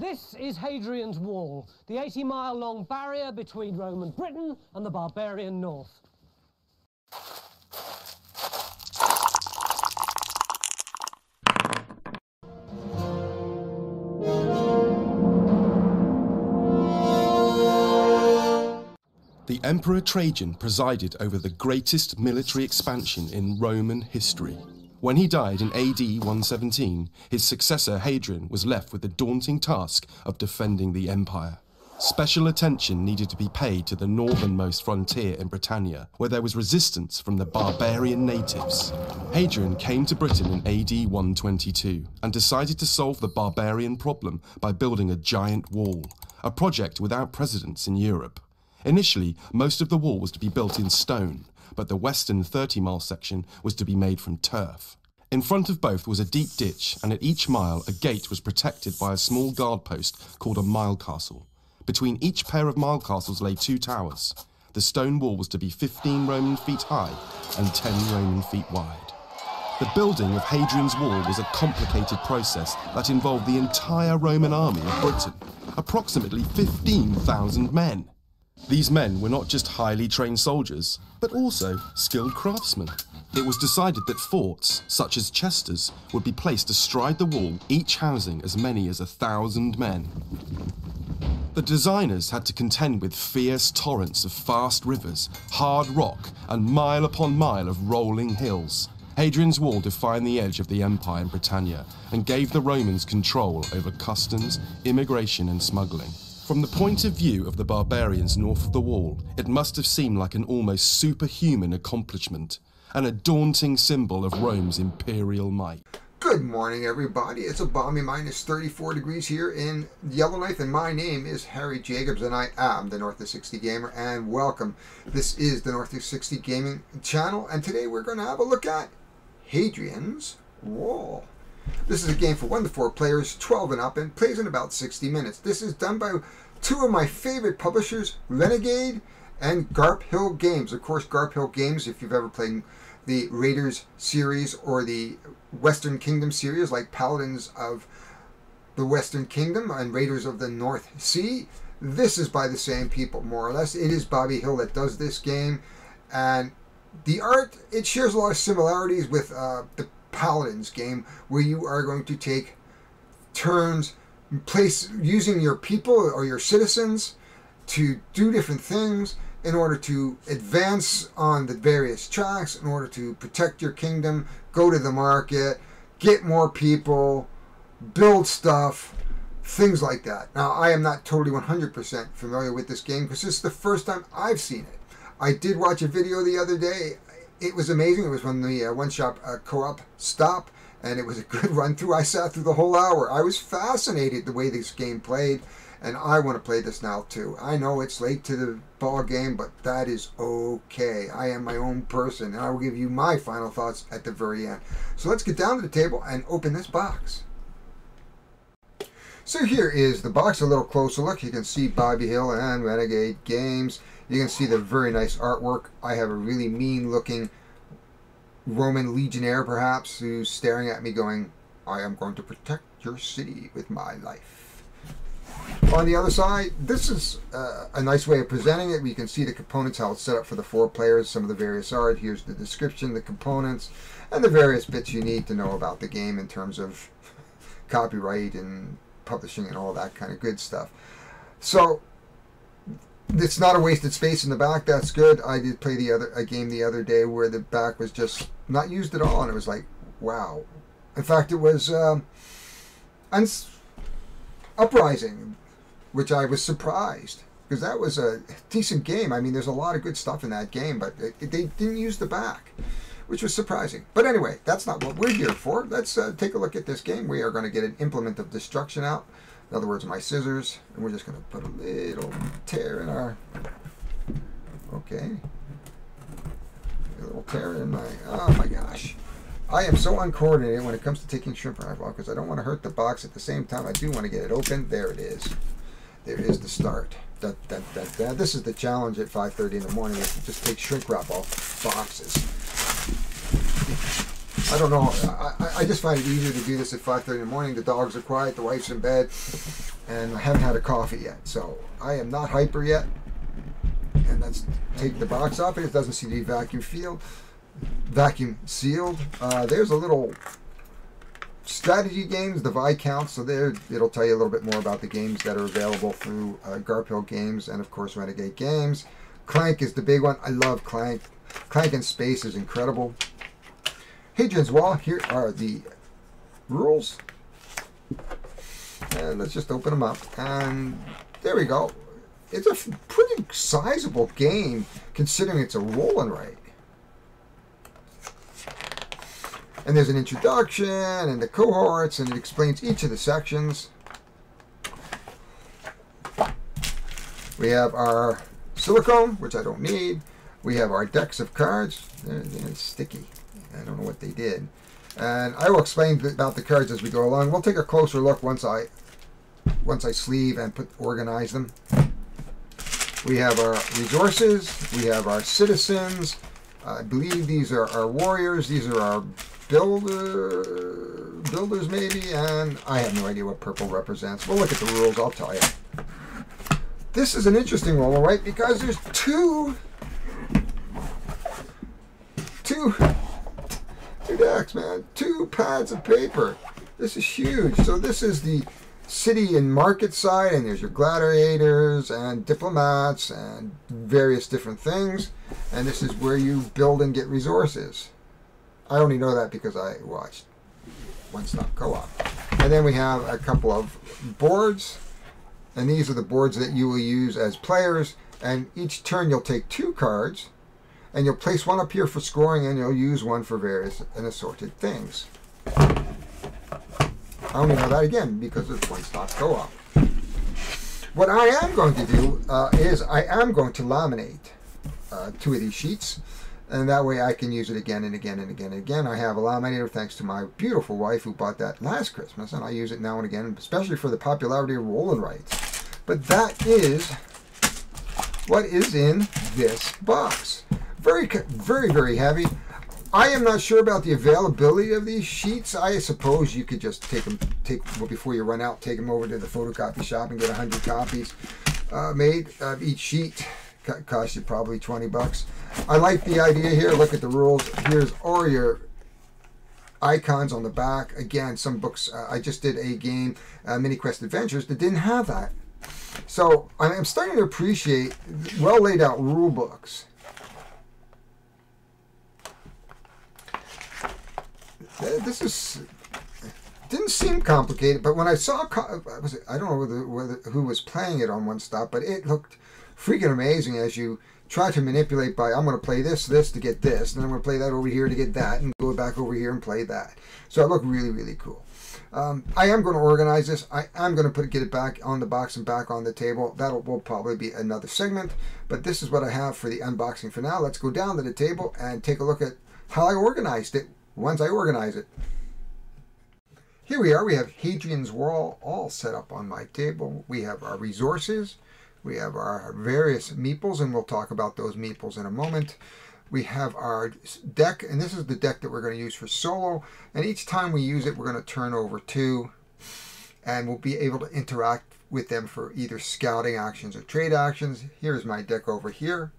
This is Hadrian's Wall, the 80-mile-long barrier between Roman Britain and the barbarian north. The Emperor Trajan presided over the greatest military expansion in Roman history. When he died in AD 117, his successor Hadrian was left with the daunting task of defending the empire. Special attention needed to be paid to the northernmost frontier in Britannia, where there was resistance from the barbarian natives. Hadrian came to Britain in AD 122 and decided to solve the barbarian problem by building a giant wall, a project without precedents in Europe. Initially, most of the wall was to be built in stone, but the western 30-mile section was to be made from turf. In front of both was a deep ditch, and at each mile a gate was protected by a small guard post called a mile castle. Between each pair of mile castles lay two towers. The stone wall was to be 15 Roman feet high and 10 Roman feet wide. The building of Hadrian's Wall was a complicated process that involved the entire Roman army of Britain, approximately 15,000 men. These men were not just highly trained soldiers, but also skilled craftsmen. It was decided that forts, such as Chester's, would be placed astride the wall, each housing as many as 1,000 men. The designers had to contend with fierce torrents of fast rivers, hard rock, and mile upon mile of rolling hills. Hadrian's Wall defined the edge of the empire in Britannia and gave the Romans control over customs, immigration, and smuggling. From the point of view of the barbarians north of the wall, it must have seemed like an almost superhuman accomplishment, and a daunting symbol of Rome's imperial might. Good morning, everybody. It's a balmy minus 34 degrees here in Yellowknife, and my name is Harry Jacobs, and I am the North of 60 Gamer, and welcome. This is the North of 60 Gaming channel, and today we're going to have a look at Hadrian's Wall. This is a game for 1 to 4 players, 12 and up, and plays in about 60 minutes. This is done by two of my favorite publishers, Renegade and Garp Hill Games. Of course, Garp Hill Games, if you've ever played the Raiders series or the Western Kingdom series, like Paladins of the Western Kingdom and Raiders of the North Sea, this is by the same people, more or less. It is Bobby Hill that does this game, and the art, it shares a lot of similarities with the Paladins game, where you are going to take turns using your people or your citizens to do different things in order to advance on the various tracks, in order to protect your kingdom, go to the market, get more people, build stuff, things like that. Now, I am not totally 100% familiar with this game because this is the first time I've seen it. I did watch a video the other day. It was amazing. It was when the one-shot co-op stopped, and it was a good run-through. I sat through the whole hour. I was fascinated the way this game played, and I want to play this now too. I know it's late to the ball game, but that is okay. I am my own person, and I will give you my final thoughts at the very end. So let's get down to the table and open this box. So here is the box. A little closer look. You can see Bobby Hill and Renegade Games. You can see the very nice artwork. I have a really mean-looking Roman legionnaire, perhaps, who's staring at me going, I am going to protect your city with my life. On the other side, this is a nice way of presenting it. You can see the components, how it's set up for the 4 players, some of the various art. Here's the description, the components, and the various bits you need to know about the game in terms of copyright and publishing and all that kind of good stuff. So it's not a wasted space in the back. That's good. I did play a game the other day where the back was just not used at all, and it was like, wow. In fact, it was Uprising, which I was surprised, because that was a decent game. I mean, there's a lot of good stuff in that game, but they didn't use the back, which was surprising. But anyway, that's not what we're here for. Let's take a look at this game. We are going to get an implement of destruction out. In other words, my scissors, and we're just going to put a little tear in our, okay, a little tear in my, oh my gosh. I am so uncoordinated when it comes to taking shrimp wrap off, because I don't want to hurt the box. At the same time, I do want to get it open. There it is. There is the start. This is the challenge at 5:30 in the morning, is to just take shrink wrap off boxes. I don't know. I just find it easier to do this at 5:30 in the morning. The dogs are quiet. The wife's in bed. and I haven't had a coffee yet, so I am not hyper yet. And let's take the box off. It doesn't seem to be vacuum sealed. There's a little strategy games, the Viscount, so there it'll tell you a little bit more about the games that are available through Garphill Games and of course Renegade Games. Clank is the big one. I love Clank. Clank in space is incredible. Hadrian's Wall, here are the rules. And let's just open them up. And there we go. It's a pretty sizable game considering it's a roll and write. And there's an introduction and the cohorts, and it explains each of the sections. We have our silicone, which I don't need. We have our decks of cards. They're sticky. I don't know what they did. And I will explain about the cards as we go along. We'll take a closer look once I sleeve and organize them. We have our resources. We have our citizens. I believe these are our warriors. These are our builders maybe, and I have no idea what purple represents. We'll look at the rules, I'll tell you. This is an interesting roll, right? Because there's two decks, man. 2 pads of paper. This is huge. So this is the city and market side, and there's your gladiators and diplomats and various different things. And this is where you build and get resources. I only know that because I watched One Stop Co-op. And then we have a couple of boards. And these are the boards that you will use as players. And each turn you'll take 2 cards. And you'll place one up here for scoring, and you'll use one for various and assorted things. I only know that again because it's One Stop Co-op. What I am going to do is I am going to laminate 2 of these sheets. And that way I can use it again and again and again and again. I have a laminator thanks to my beautiful wife who bought that last Christmas, and I use it now and again, especially for the popularity of roll and writes. But that is what is in this box. Very, very, very heavy. I am not sure about the availability of these sheets. I suppose you could just take them, before you run out, take them over to the photocopy shop and get 100 copies made of each sheet. Cost you probably 20 bucks. I like the idea here. Look at the rules. Here's all your icons on the back. Again, some books. I just did a game, Mini Quest Adventures, that didn't have that. So I'm starting to appreciate well laid out rule books. This didn't seem complicated, but when I saw, I don't know who was playing it on One Stop, but it looked freaking amazing as you try to manipulate by, I'm going to play this to get this, and then I'm going to play that over here to get that, and go back over here and play that. So it looked really, really cool. I am going to organize this. I am going to get it back on the box and back on the table. That will probably be another segment, but this is what I have for the unboxing for now. Let's go down to the table and take a look at how I organized it once I organize it. Here we are. We have Hadrian's Wall all set up on my table. We have our resources. We have our various meeples, and we'll talk about those meeples in a moment. We have our deck, and this is the deck that we're going to use for solo. And each time we use it, we're going to turn over 2, and we'll be able to interact with them for either scouting actions or trade actions. Here's my deck over here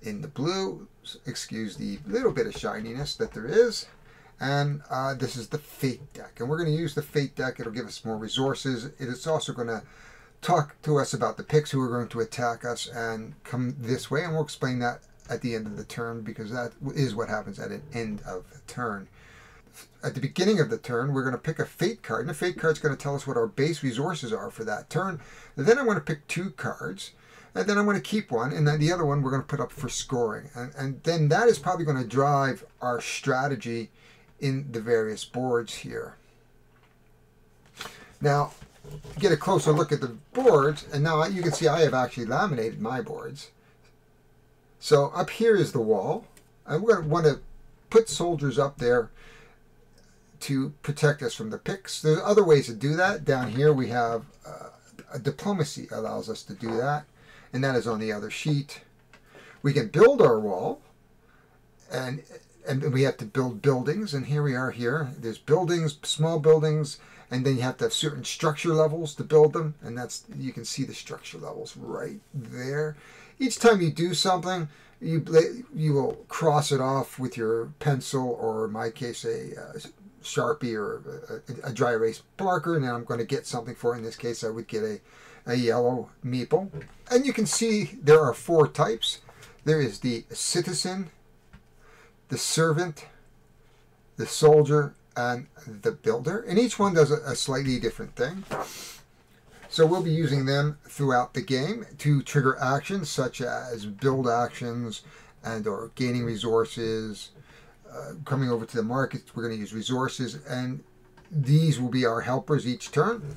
in the blue. Excuse the little bit of shininess that there is. And this is the Fate deck, and we're going to use the Fate deck. It'll give us more resources. It is also going to talk to us about the picks who are going to attack us and come this way, and we'll explain that at the end of the turn, because that is what happens at an end of the turn. At the beginning of the turn, we're going to pick a Fate card, and the Fate card is going to tell us what our base resources are for that turn. And then I'm going to pick 2 cards, and then I'm going to keep one, and then the other one we're going to put up for scoring. And then that is probably going to drive our strategy in the various boards here. Now, get a closer look at the boards, and now you can see I have actually laminated my boards. So up here is the wall, and we're going to want to put soldiers up there to protect us from the picks. There's other ways to do that. Down here we have a diplomacy allows us to do that, and that is on the other sheet. We can build our wall, and and we have to build buildings, and here we are here. There's buildings, small buildings, and then you have to have certain structure levels to build them, and that's, you can see the structure levels right there. Each time you do something, you will cross it off with your pencil, or in my case a Sharpie or a dry erase marker, and then I'm going to get something for it. In this case I would get a yellow meeple. And you can see there are 4 types. There is the citizen, the servant, the soldier, and the builder, and each one does a slightly different thing. So we'll be using them throughout the game to trigger actions such as build actions and or gaining resources, coming over to the market. We're going to use resources, and these will be our helpers each turn.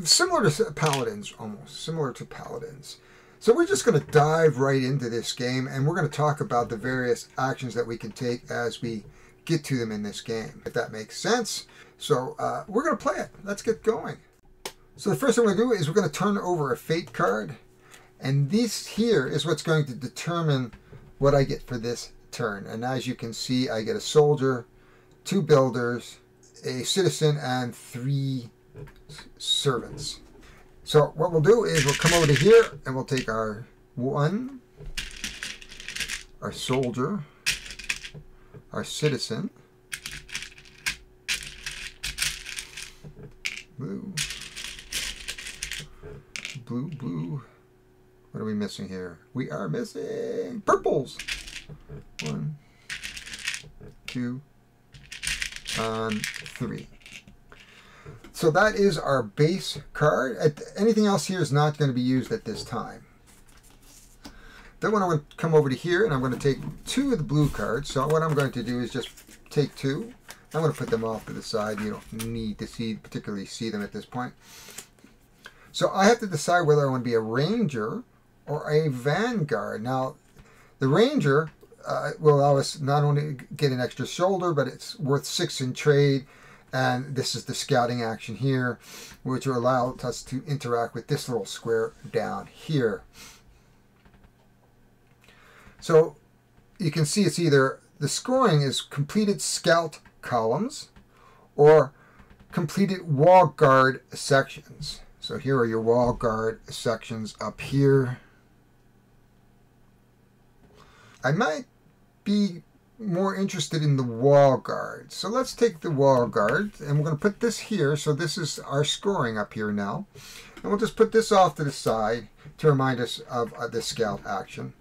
Similar to paladins, almost similar to paladins. So we're just going to dive right into this game, and we're going to talk about the various actions that we can take as we get to them in this game, if that makes sense. So we're going to play it. Let's get going. So the first thing we're going to do is we're going to turn over a fate card, and this here is what's going to determine what I get for this turn. And as you can see, I get a soldier, 2 builders, a citizen, and 3 servants. So what we'll do is we'll come over to here, and we'll take our 1, our soldier, our citizen, blue, blue, blue. What are we missing here? We are missing purples. 1, 2, and 3. So that is our base card. Anything else here is not going to be used at this time. Then when I'm going to come over to here, and I'm going to take 2 of the blue cards. So what I'm going to do is just take 2. I'm going to put them off to the side. You don't need to particularly see them at this point. So I have to decide whether I want to be a ranger or a vanguard. Now, the ranger will allow us not only get an extra shoulder, but it's worth 6 in trade. And this is the scouting action here, which will allow us to interact with this little square down here. So you can see it's either the scoring is completed scout columns or completed wall guard sections. So here are your wall guard sections up here. I might be more interested in the wall guard. So let's take the wall guard, and we're going to put this here. So this is our scoring up here now. And we'll just put this off to the side to remind us of the scout action.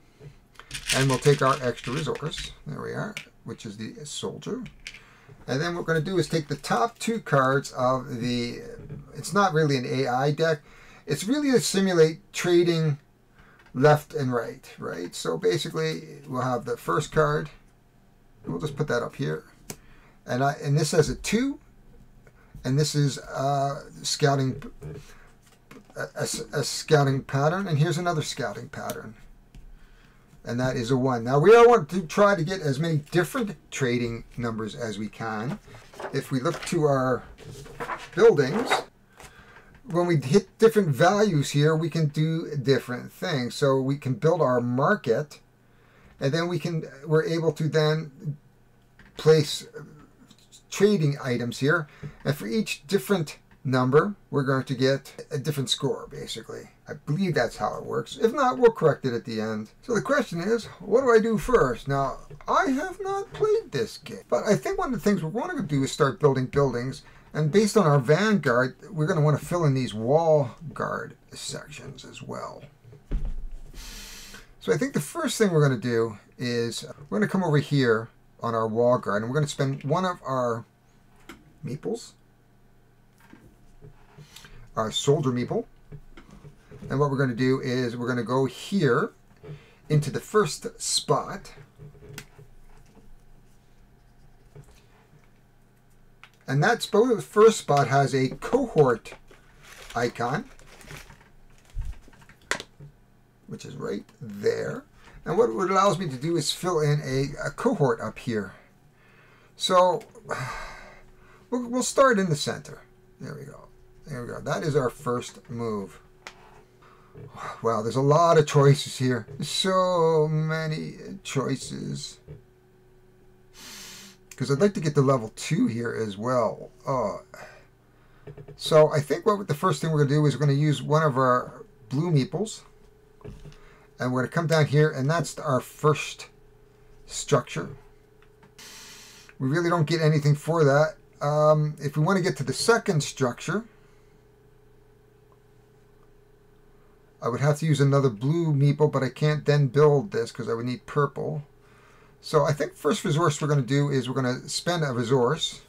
And we'll take our extra resource, there we are, which is the soldier. And then what we're going to do is take the top 2 cards of the, it's not really an AI deck, it's really to simulate trading left and right, right? So basically we'll have the first card, we'll just put that up here. And this has a 2, and this is scouting, a scouting pattern, and here's another scouting pattern. And that is a 1. Now we all want to try to get as many different trading numbers as we can. If we look to our buildings, when we hit different values here, we can do different things. So we can build our market, and then we're able to then place trading items here. And for each different number, we're going to get a different score, basically. I believe that's how it works. If not, we'll correct it at the end. So the question is, what do I do first? Now, I have not played this game, but I think one of the things we're going to do is start building buildings. And based on our vanguard, we're going to want to fill in these wall guard sections as well. So I think the first thing we're going to do is we're going to come over here on our wall guard, and we're going to spend 1 of our meeples, our soldier meeple. And what we're going to do is we're going to go here into the first spot. And that first spot has a cohort icon, which is right there. And what it allows me to do is fill in a cohort up here. So we'll start in the center. There we go. There we go. That is our first move. Wow, there's a lot of choices here. So many choices. because I'd like to get to level 2 here as well. So I think what the first thing we're going to do is we're going to use one of our blue meeples. And we're going to come down here, and that's our first structure. We really don't get anything for that. If we want to get to the second structure, I would have to use another blue meeple, but I can't then build this because I would need purple. So I think first resource we're going to do is we're going to spend a resource,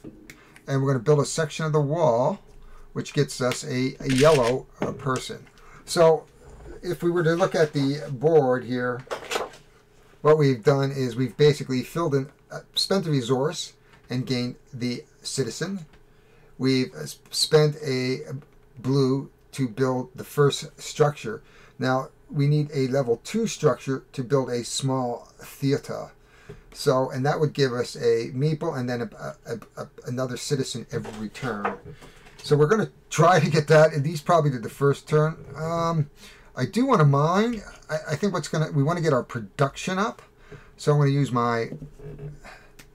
and we're going to build a section of the wall, which gets us a yellow person. So if we were to look at the board here, what we've done is we've basically filled in, spent a resource and gained the citizen. We've spent a blue to build the first structure. Now we need a level 2 structure to build a small theater. So, and that would give us a meeple and then another citizen every turn. So we're going to try to get that. And these probably did the first turn. I do want to mine. I think we want to get our production up. So I'm going to use my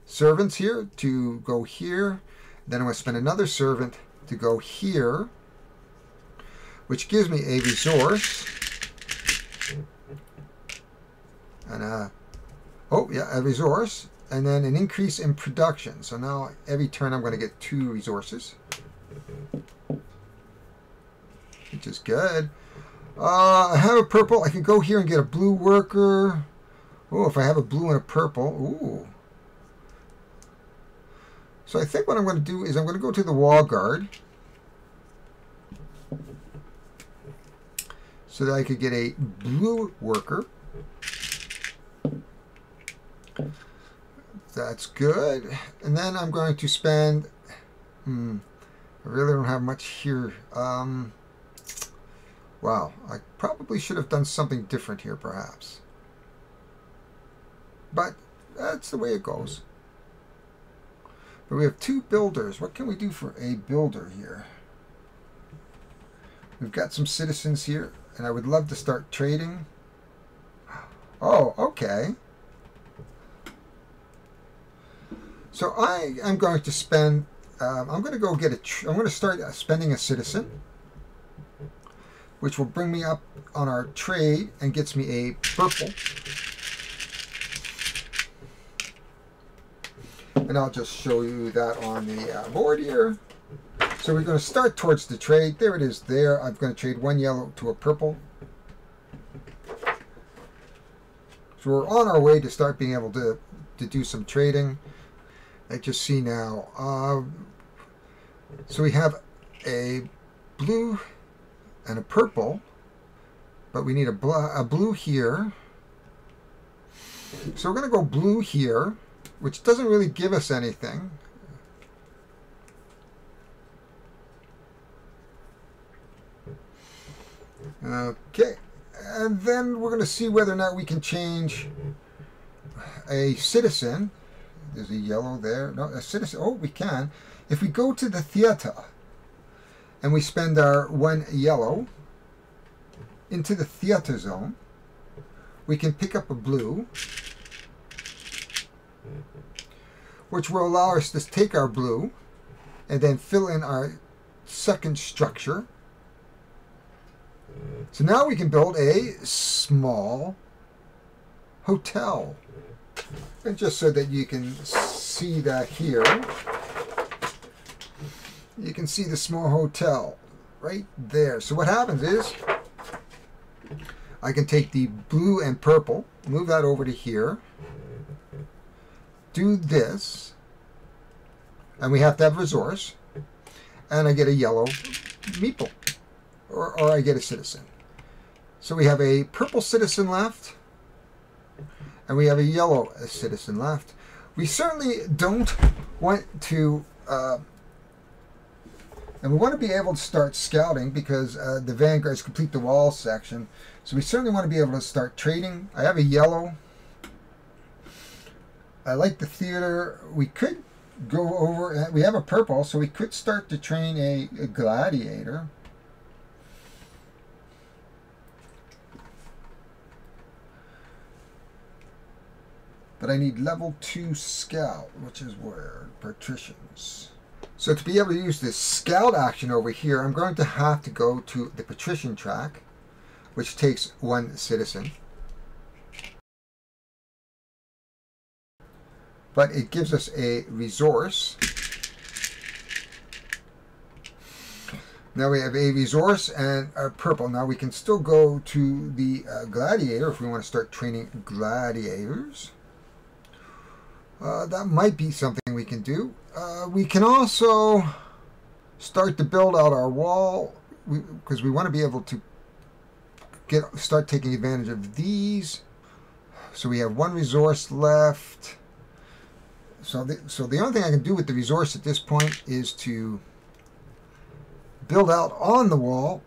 servants here to go here. Then I'm going to spend another servant to go here, which gives me a resource. And a resource. And then an increase in production. So now every turn I'm going to get 2 resources, which is good. I have a purple. I can go here and get a blue worker. Oh, if I have a blue and a purple. Ooh. So I think what I'm going to do is I'm going to go to the wall guard so that I could get a blue worker. That's good. And then I'm going to spend... I really don't have much here. Wow, I probably should have done something different here, perhaps. But that's the way it goes. But we have 2 builders. What can we do for a builder here? We've got some citizens here, and I would love to start trading. Oh, okay. So I am going to spend... I'm going to go get I'm going to start spending a citizen, which will bring me up on our trade and gets me a purple. And I'll just show you that on the board here. So we're going to start towards the trade. There it is there. I'm going to trade 1 yellow to a purple. So we're on our way to start being able to do some trading. I just see now. So we have a blue and a purple, but we need a blue here. So we're going to go blue here, which doesn't really give us anything. Okay, and then we're going to see whether or not we can change a citizen. There's a yellow there. No, a citizen. Oh, we can. If we go to the theater and we spend our 1 yellow into the theater zone, we can pick up a blue, which will allow us to take our blue and then fill in our second structure. So now we can build a small hotel. And just so that you can see that here, you can see the small hotel right there. So what happens is I can take the blue and purple, move that over to here, do this, and we have to have resource, and I get a yellow meeple, or I get a citizen. So we have a purple citizen left, and we have a yellow citizen left. We certainly don't want to, and we want to be able to start scouting because the vanguards complete the wall section. So we certainly want to be able to start trading. I have a yellow. I like the theater. We could go over, we have a purple, so we could start to train a gladiator. But I need level 2 scout, which is where? Patricians. So to be able to use this scout action over here, I'm going to have to go to the patrician track, which takes 1 citizen. But it gives us a resource. Now we have a resource and a purple. Now we can still go to the gladiator if we want to start training gladiators. That might be something we can do. We can also start to build out our wall because we want to be able to start taking advantage of these. So we have 1 resource left. So the only thing I can do with the resource at this point is to build out on the wall.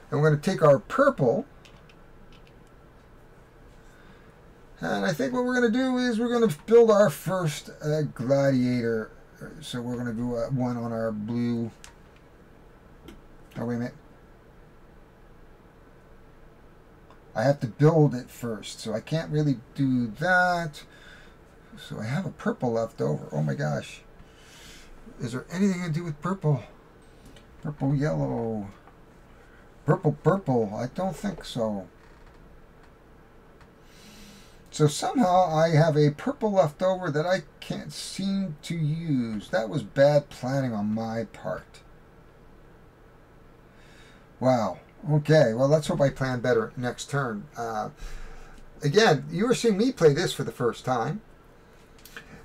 And we're going to take our purple. And I think what we're going to do is we're going to build our first gladiator. So we're going to do one on our blue. Oh, wait a minute. I have to build it first, so I can't really do that. So I have a purple left over. Oh my gosh. Is there anything to do with purple? Purple, yellow. Purple, purple. I don't think so. So somehow I have a purple left over that I can't seem to use. That was bad planning on my part. Wow. Okay, well, let's hope I plan better next turn. Again, you are seeing me play this for the first time.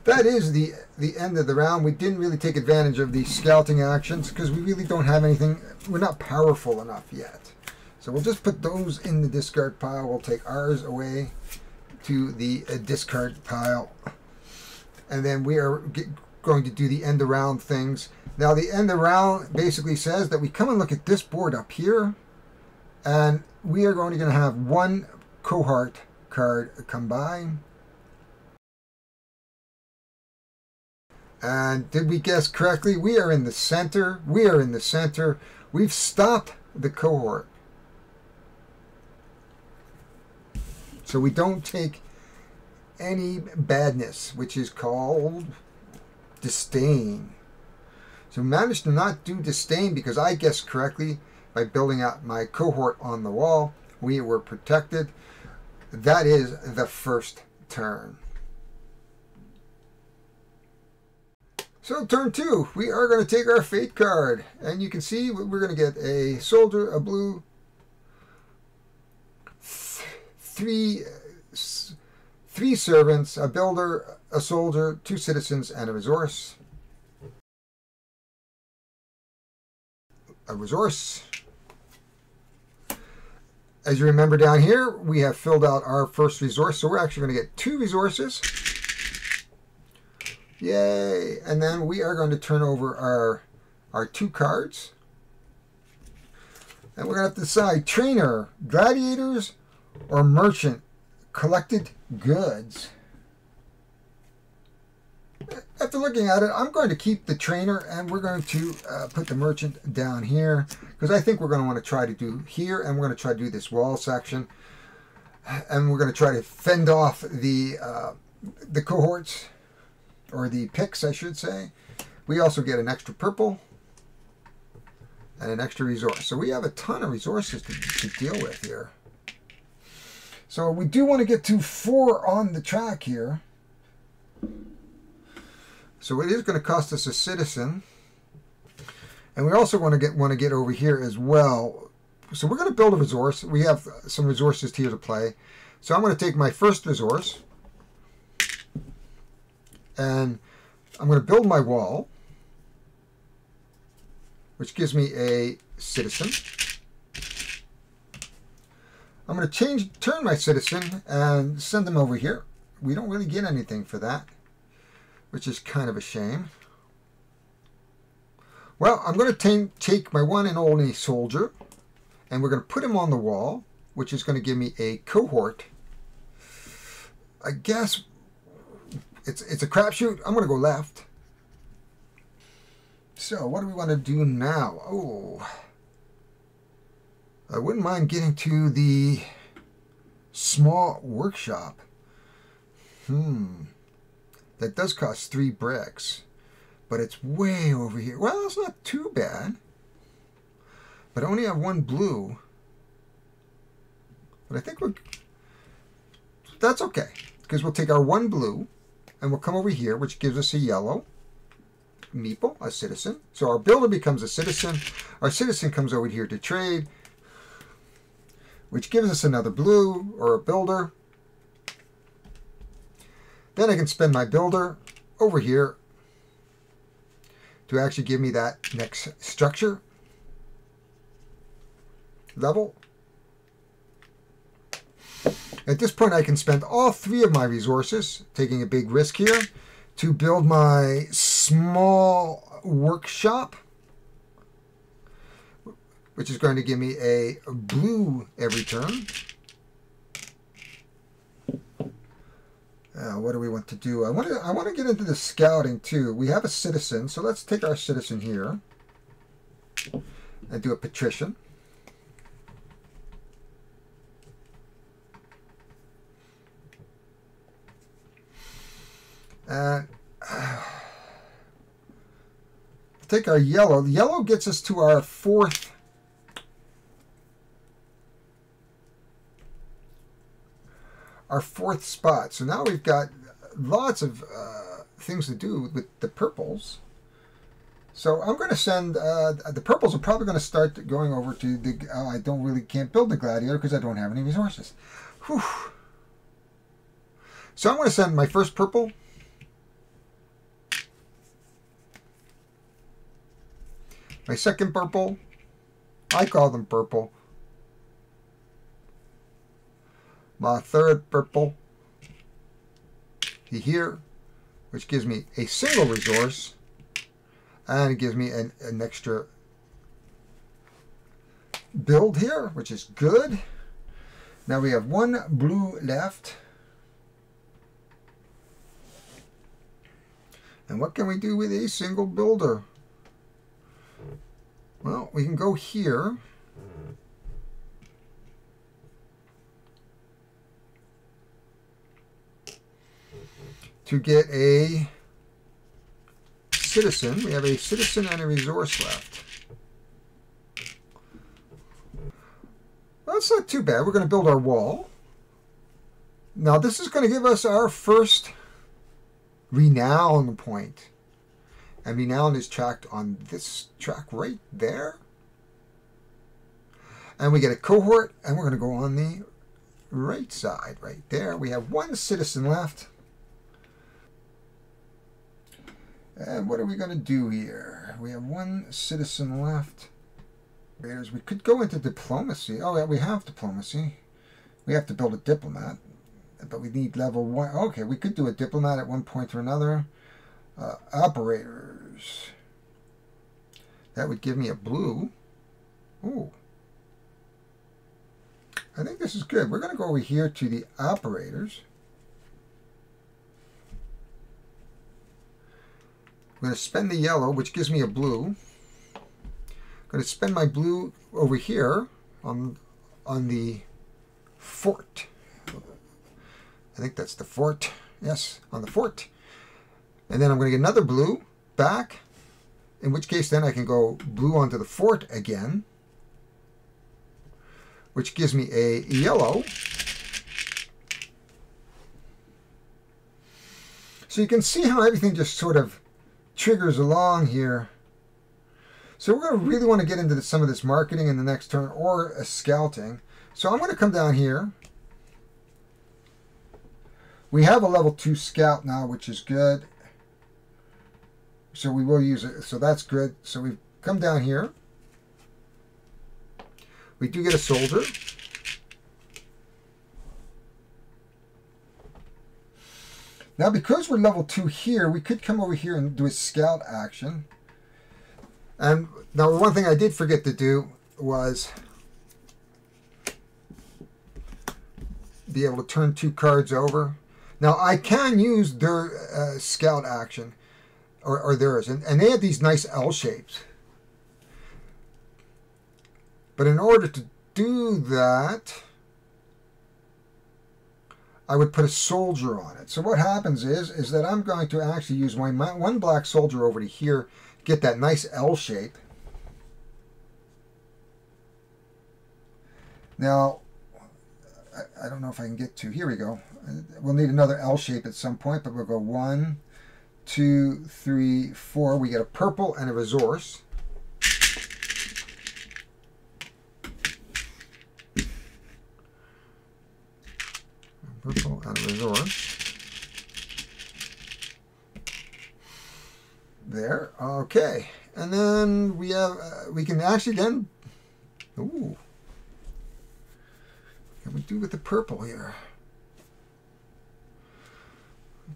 That is the end of the round. We didn't really take advantage of the scouting actions because we really don't have anything. We're not powerful enough yet. So we'll just put those in the discard pile. We'll take ours away to the discard pile. And then we are going to do the end of round things. Now, the end of round basically says that we come and look at this board up here. And we are going to have 1 cohort card come by. And did we guess correctly? We are in the center. We are in the center. We've stopped the cohort. So we don't take any badness, which is called disdain. So we managed to not do disdain because I guessed correctly. By building out my cohort on the wall, we were protected. That is the first turn. So turn 2, we are going to take our fate card. And you can see we're going to get a soldier, a blue, 3 servants, a builder, a soldier, 2 citizens, and a resource. A resource. As you remember down here, we have filled out our first resource, so we're actually going to get 2 resources. Yay! And then we are going to turn over our 2 cards. And we're going to have to decide trainer, gladiators, or merchant, collected goods. After looking at it, I'm going to keep the trainer and we're going to put the merchant down here because I think we're going to want to try to do here and we're going to try to do this wall section and we're going to try to fend off the cohorts or the picks, I should say. We also get an extra purple and an extra resource. So we have a ton of resources to deal with here. So we do want to get to 4 on the track here. So it is going to cost us a citizen. And we also want to get over here as well. So we're going to build a resource. We have some resources here to play. So I'm going to take my first resource. And I'm going to build my wall, which gives me a citizen. I'm going to turn my citizen and send them over here. We don't really get anything for that, which is kind of a shame. Well, I'm going to take my one and only soldier, and we're going to put him on the wall, which is going to give me a cohort. I guess it's a crapshoot. I'm going to go left. So what do we want to do now? Oh, I wouldn't mind getting to the small workshop. That does cost 3 bricks, but it's way over here. Well, it's not too bad, but I only have 1 blue. But I think that's okay, because we'll take our 1 blue and we'll come over here, which gives us a yellow meeple, a citizen. So our builder becomes a citizen. Our citizen comes over here to trade, which gives us another blue or a builder. Then I can spend my builder over here to actually give me that next structure level. At this point, I can spend all 3 of my resources, taking a big risk here, to build my small workshop, which is going to give me a blue every turn. What do we want to do? I want to get into the scouting too. We have a citizen, so let's take our citizen here and do a patrician. And take our yellow. The yellow gets us to our 4th spot. So now we've got lots of things to do with the purples. So I'm going to send the purples are probably going to start going over to the. I can't build the gladiator because I don't have any resources. Whew. So I'm going to send my first purple. My second purple. I call them purple. My third purple here, which gives me a single resource, and it gives me an extra build here, which is good. Now we have 1 blue left. And what can we do with a single builder? Well, we can go here. To get a citizen. We have a citizen and a resource left. Well, that's not too bad. We're going to build our wall. Now this is going to give us our first renown point. And renown is tracked on this track right there. And we get a cohort, and we're going to go on the right side right there. We have 1 citizen left. And what are we going to do here? We have 1 citizen left. We could go into diplomacy. Oh, yeah, we have diplomacy. We have to build a diplomat. But we need level 1. Okay, we could do a diplomat at one point or another. Operators. That would give me a blue. Ooh. I think this is good. We're going to go over here to the operators. I'm going to spend the yellow, which gives me a blue. I'm going to spend my blue over here on the fort. I think that's the fort. Yes, on the fort. And then I'm going to get another blue back, in which case then I can go blue onto the fort again, which gives me a yellow. So you can see how everything just sort of triggers along here. So we're going to really want to get into some of this marketing in the next turn, or scouting. So I'm going to come down here. We have a level 2 scout now, which is good. So we will use it. So that's good. So we've come down here. We do get a soldier. Now, because we're level 2 here, we could come over here and do a scout action. And now one thing I did forget to do was be able to turn 2 cards over. Now, I can use their scout action, or theirs, and they have these nice L shapes. But in order do that, I would put a soldier on it. So what happens is that I'm going to actually use my one black soldier over to here, get that nice L shape. Now, I don't know if I can get to, here we go. We'll need another L shape at some point, but we'll go 1, 2, 3, 4. We get a purple and a resource. Purple and a resource. There, okay. And then we have, we can actually then, ooh. What can we do with the purple here?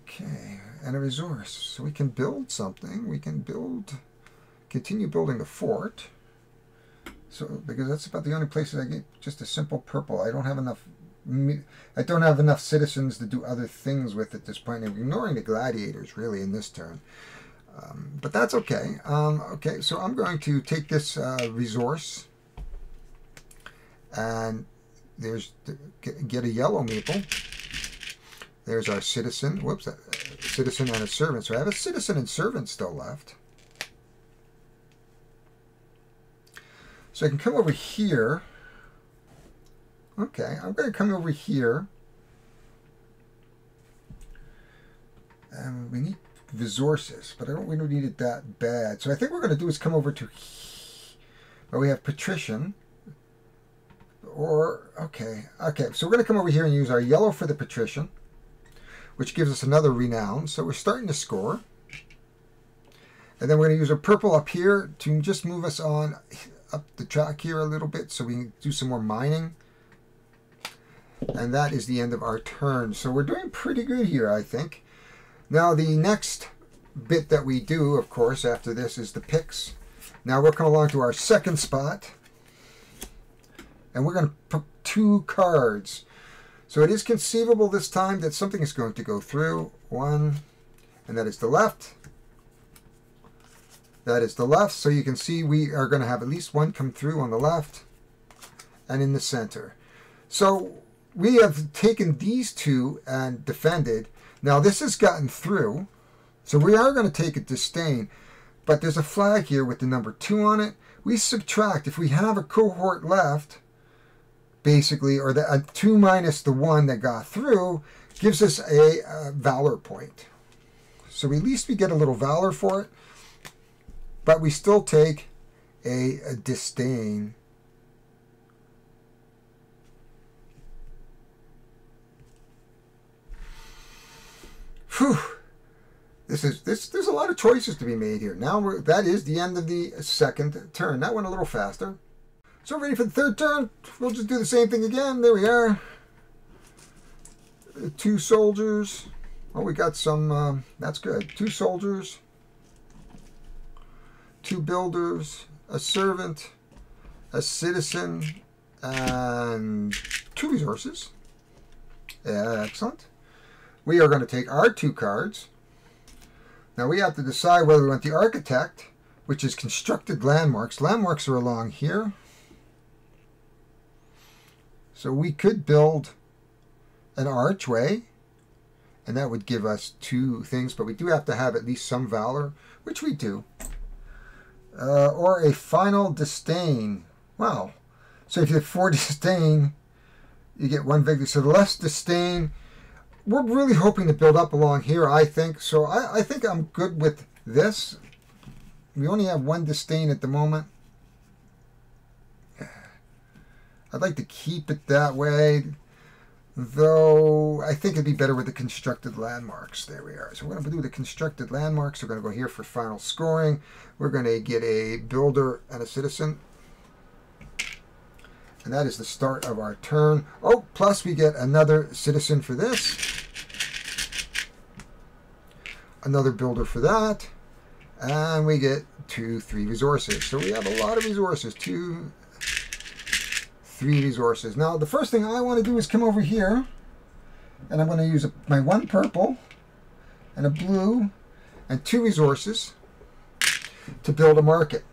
Okay, and a resource. So we can build something. We can build, continue building the fort. So, because that's about the only place that I get just a simple purple. I don't have enough citizens to do other things with at this point. I'm ignoring the gladiators, really, in this turn. But that's okay. Okay, so I'm going to take this resource, and there's get a yellow meeple. There's our citizen. Whoops, citizen and a servant. So I have a citizen and servant still left. So I can come over here. Okay, I'm going to come over here. And we need resources, but I don't really need it that bad. So I think what we're going to do is come over to where we have patrician. Or, okay, so we're going to come over here and use our yellow for the patrician, which gives us another renown. So we're starting to score. And then we're going to use a purple up here to just move us on up the track here a little bit so we can do some more mining. And that is the end of our turn. So we're doing pretty good here, I think. Now the next bit that we do, of course, after this is the picks. Now we'll come along to our second spot. And we're going to put 2 cards. So it is conceivable this time that something is going to go through. 1, and that is the left. That is the left. So you can see we are going to have at least 1 come through on the left and in the center. So we have taken these 2 and defended. Now this has gotten through. So we are going to take a disdain. But there's a flag here with the number 2 on it. We subtract. If we have a cohort left, basically, or the 2 minus the 1 that got through, gives us a valor point. So at least we get a little valor for it. But we still take a disdain. Whew. There's a lot of choices to be made here. Now that is the end of the second turn. That went a little faster. So ready for the third turn? We'll just do the same thing again. There we are. 2 soldiers. Oh, we got some, that's good. 2 soldiers. 2 builders. A servant. A citizen. And 2 resources. Excellent. We are going to take our 2 cards. Now we have to decide whether we want the architect, which is constructed landmarks. Landmarks are along here. So we could build an archway, and that would give us 2 things, but we do have to have at least some valor, which we do. Or a final disdain. Wow. So if you have 4 disdain, you get 1 victory. So the less disdain, we're really hoping to build up along here, I think. So I think I'm good with this. We only have 1 disdain at the moment. I'd like to keep it that way, though I think it'd be better with the constructed landmarks. There we are. So we're going to do the constructed landmarks. We're going to go here for final scoring. We're going to get a builder and a citizen. And that is the start of our turn. Oh, plus we get another citizen for this. Another builder for that. And we get 2, 3 resources. So we have a lot of resources. 2, 3 resources. Now, the first thing I want to do is come over here. And I'm going to use my 1 purple and a blue and 2 resources to build a market.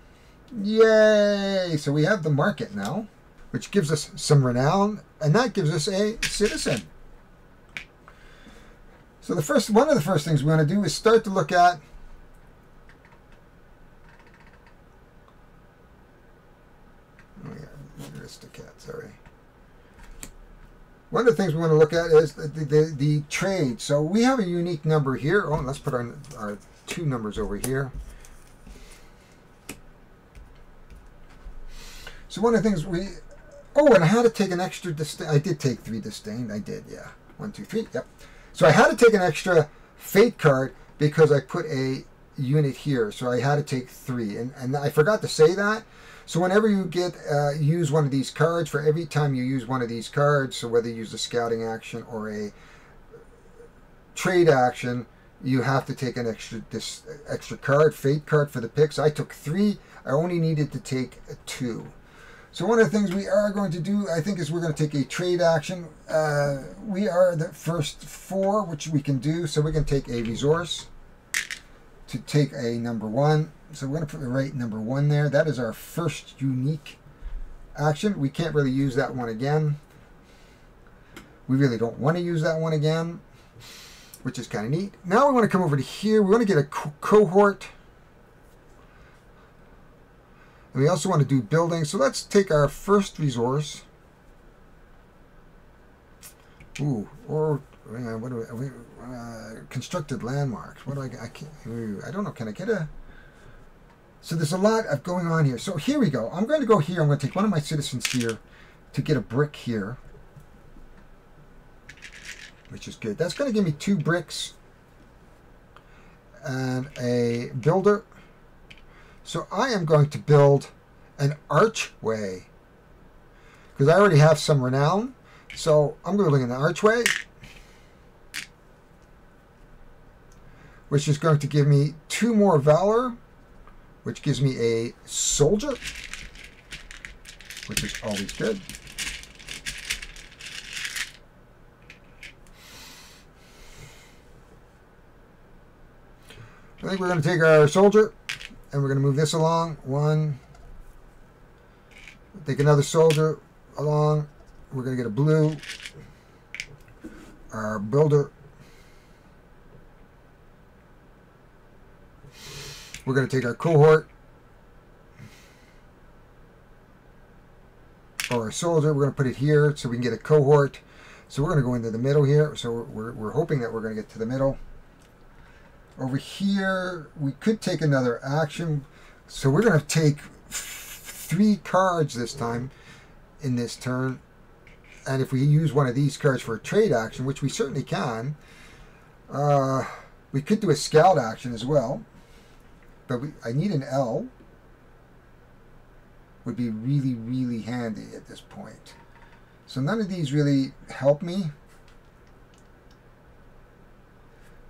Yay! So we have the market now. which gives us some renown, and that gives us a citizen. So one of the first things we want to do is start to look at aristocrat, sorry. One of the things we want to look at is the trade. So we have a unique number here. Oh, let's put our 2 numbers over here. So one of the things and I had to take an extra disdain. I did take 3 disdain. I did, yeah. 1, 2, 3, yep. So I had to take an extra fate card because I put a unit here. So I had to take 3. And I forgot to say that. So whenever you use one of these cards, for every time you use one of these cards, so whether you use a scouting action or a trade action, you have to take an extra card, fate card for the picks. I took 3. I only needed to take 2. So one of the things we are going to do, I think, is we're going to take a trade action. We are the first 4, which we can do. So we can take a resource to take a number 1. So we're going to put the right number 1 there. That is our first unique action. We can't really use that one again. We really don't want to use that one again, which is kind of neat. Now we want to come over to here. We want to get a cohort. And we also want to do building. So let's take our first resource. Ooh, or what do we constructed landmarks. What do I don't know. Can I get a... So there's a lot of going on here. So here we go. I'm going to go here. I'm going to take one of my citizens here to get a brick here, which is good. That's going to give me 2 bricks and a builder. So I am going to build an archway because I already have some renown. So I'm building an archway, which is going to give me 2 more valor, which gives me a soldier, which is always good. I think we're going to take our soldier and we're going to move this along. 1. Take another soldier along. We're going to get a blue. Our builder. We're going to take our cohort, or our soldier. We're going to put it here so we can get a cohort. So we're going to go into the middle here. So we're hoping that we're going to get to the middle. Over here, we could take another action. So we're going to take 3 cards this time in this turn. And if we use one of these cards for a trade action, which we certainly can, we could do a scout action as well. But I need an L. Would be really, really handy at this point. So none of these really help me.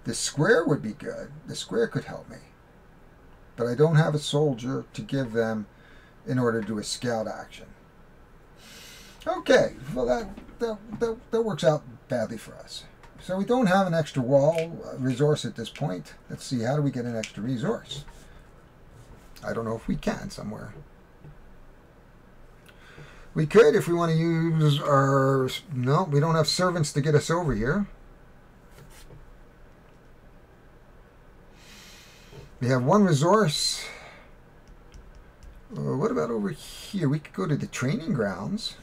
The square would be good. The square could help me. But I don't have a soldier to give them in order to do a scout action. Okay, well that works out badly for us. So we don't have an extra wall resource at this point. Let's see, how do we get an extra resource? I don't know if we can somewhere. We could if we want to use our... No, we don't have servants to get us over here. We have 1 resource. What about over here? We could go to the training grounds.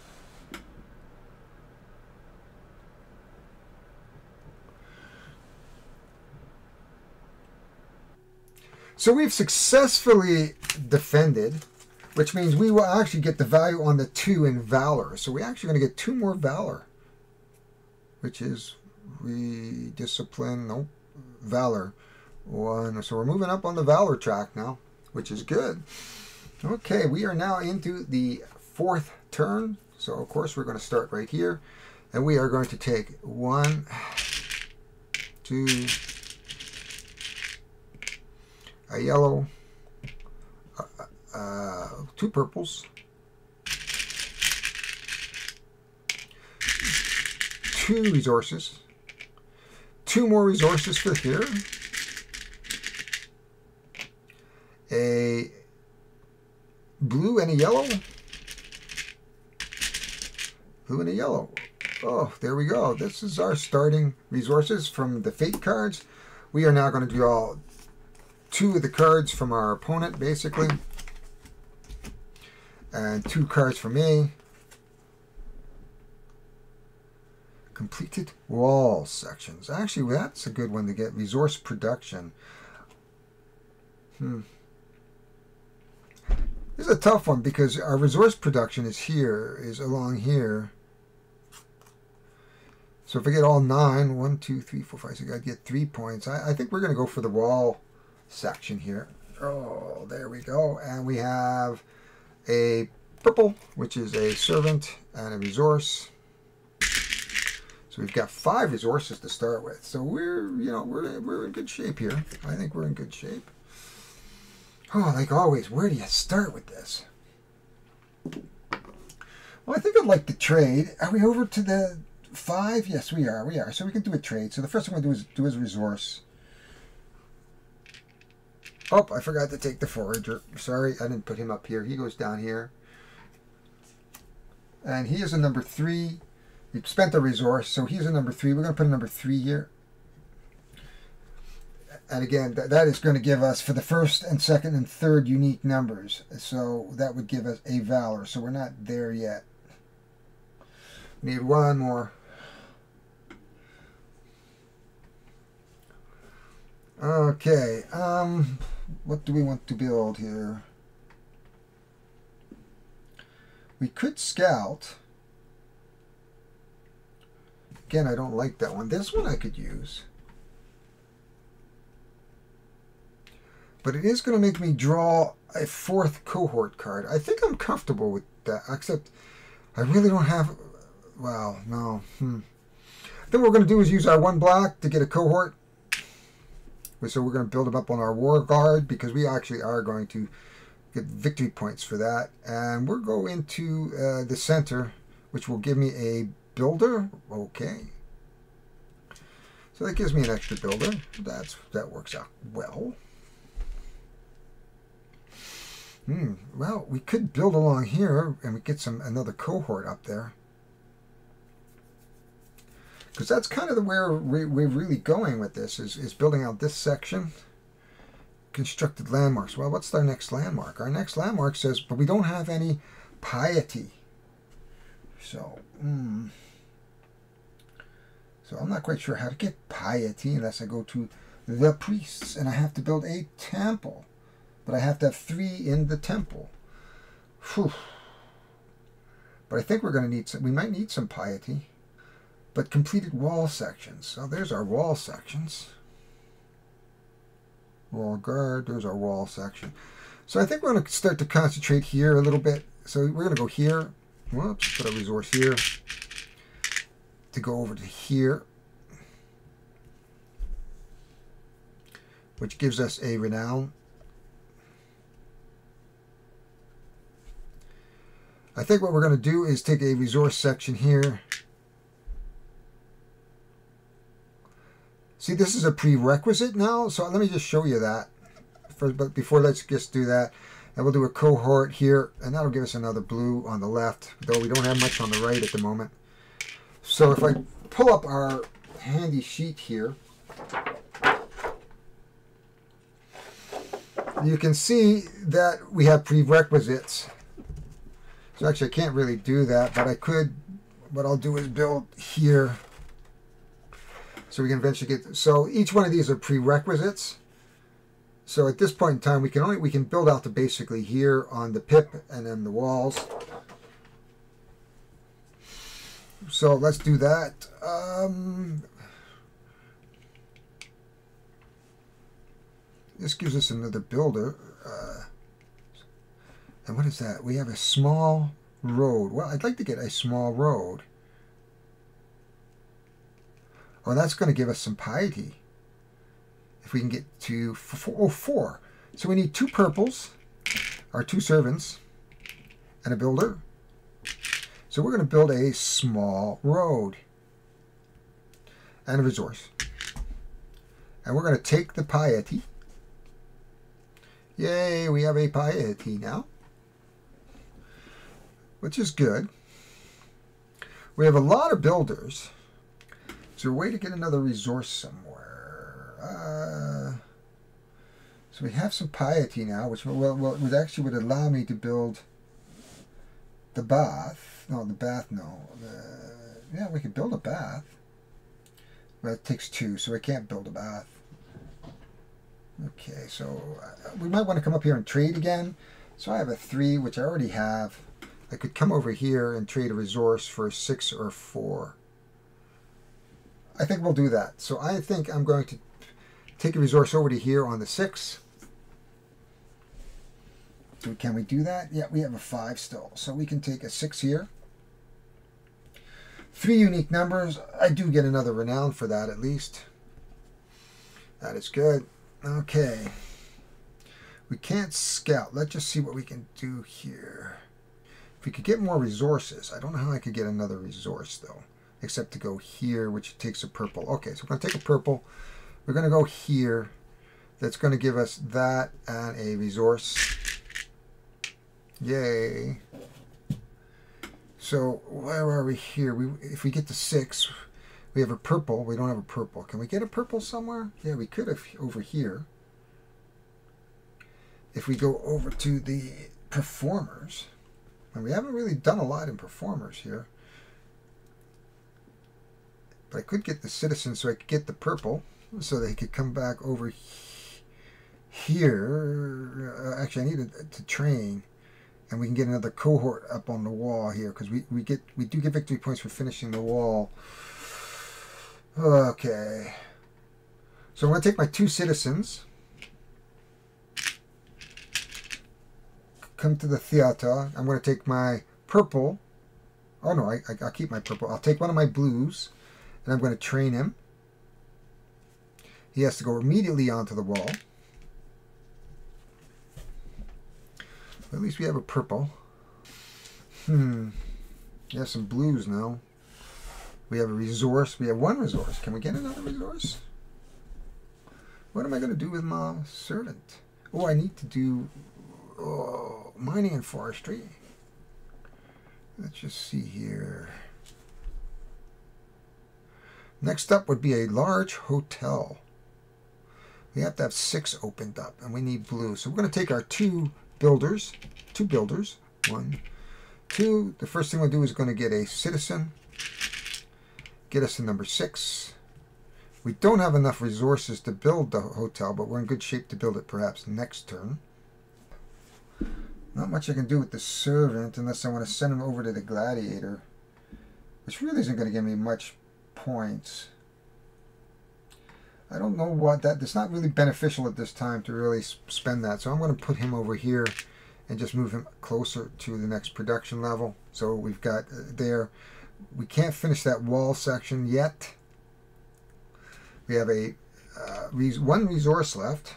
So we've successfully defended, which means we will actually get the value on the 2 in valor. So we're actually going to get 2 more valor, which is rediscipline, nope, valor. 1. So we're moving up on the valor track now, which is good. Okay, we are now into the 4th turn. So of course we're going to start right here, and we are going to take 1, 2, a yellow, 2 purples, 2 resources, 2 more resources for here, a blue and a yellow, Blue and a yellow. Oh, there we go. This is our starting resources from the fate cards. We are now going to draw 2 of the cards from our opponent, basically. And 2 cards for me. Completed wall sections. Actually, that's a good one to get. Resource production. This is a tough one because our resource production is here, is along here. So if I get all 9, 1, 2, 3, 4, 5, 6, I get 3 points. I think we're going to go for the wall section here. Oh, there we go. And we have a purple, which is a servant and a resource. So we've got 5 resources to start with. So we're in good shape here. I think we're in good shape. Oh, like always, where do you start with this? Well, I think I'd like to trade. Are we over to the 5? Yes, we are. We are. So we can do a trade. So the first thing I'm going to do is resource. Oh, I forgot to take the forager. Sorry, I didn't put him up here. He goes down here. And he is a number 3. We've spent a resource, so he's a number 3. We're going to put a number 3 here. And again, that is going to give us, for the first and second and third, unique numbers. So that would give us a valor. So we're not there yet. Need 1 more. Okay. What do we want to build here? We could scout. Again, I don't like that one. This one I could use. But it is going to make me draw a 4th cohort card. I think I'm comfortable with that, except I really don't have... Well, no. Then what we're going to do is use our 1 black to get a cohort. So we're going to build them up on our war guard, because we actually are going to get victory points for that. And we'll go into the center, which will give me a builder. Okay. So that gives me an extra builder. That works out well. Well, we could build along here and we get another cohort up there. Because that's kind of where we're really going with this, is building out this section. Constructed landmarks. Well, what's our next landmark? Our next landmark says, but we don't have any piety. So, So I'm not quite sure how to get piety unless I go to the priests. And I have to build a temple. But I have to have 3 in the temple. Whew. But I think we're going to need we might need some piety. But completed wall sections. So there's our wall sections. Wall guard, there's our wall section. So I think we're going to start to concentrate here a little bit. So we're going to go here. Whoops, put a resource here. To go over to here. Which gives us a renown. I think what we're going to do is take a resource section here. See, this is a prerequisite now, so let me just show you that. But before, let's just do that. And we'll do a cohort here, and that'll give us another blue on the left, though we don't have much on the right at the moment. So if I pull up our handy sheet here, you can see that we have prerequisites. So actually I can't really do that, but I could, what I'll do is build here. So we can eventually get, so each one of these are prerequisites. So at this point in time, we can build out to basically here on the pip and then the walls. So let's do that. This gives us another builder. And what is that? We have a small road. Well, I'd like to get a small road. Oh, that's going to give us some piety. If we can get to 4. So we need 2 purples, our 2 servants, and a builder. So we're going to build a small road and a resource. And we're going to take the piety. Yay, we have a piety now, which is good. We have a lot of builders. Is there a way to get another resource somewhere? So we have some piety now, which would actually would allow me to build the bath. No, the bath, no. Yeah, we could build a bath. But it takes 2, so I can't build a bath. Okay, so we might want to come up here and trade again. So I have a 3, which I already have. I could come over here and trade a resource for a 6 or 4. I think we'll do that. So I think I'm going to take a resource over to here on the 6. So can we do that? Yeah, we have a 5 still. So we can take a 6 here. 3 unique numbers. I do get another renown for that at least. That is good. Okay. We can't scout. Let's just see what we can do here. If we could get more resources. I don't know how I could get another resource though. Except to go here, which takes a purple. Okay, so we're going to take a purple. We're going to go here. That's going to give us that and a resource. Yay. So where are we here? If we get to 6, we have a purple. We don't have a purple. Can we get a purple somewhere? Yeah, we could have over here. If we go over to the performers, and we haven't really done a lot in performers here. But I could get the citizens so I could get the purple so they could come back over here. Actually, I needed to train. And we can get another cohort up on the wall here because we do get victory points for finishing the wall. Okay. So I'm going to take my 2 citizens. Come to the theater. I'm going to take my purple. Oh no, I'll keep my purple. I'll take one of my blues. And I'm going to train him. He has to go immediately onto the wall. At least we have a purple. We have some blues now. We have a resource. We have 1 resource. Can we get another resource? What am I going to do with my servant? Oh, I need to do mining and forestry. Let's just see here. Next up would be a large hotel. We have to have 6 opened up, and we need blue. So we're going to take our 2 builders. 1, 2. The first thing we'll do is going to get a citizen. Get us to number 6. We don't have enough resources to build the hotel, but we're in good shape to build it perhaps next turn. Not much I can do with the servant unless I want to send him over to the gladiator, which really isn't going to give me much points. I don't know what that... It's not really beneficial at this time to really spend that, so I'm going to put him over here and just move him closer to the next production level. So we've got there. We can't finish that wall section yet. We have a 1 resource left.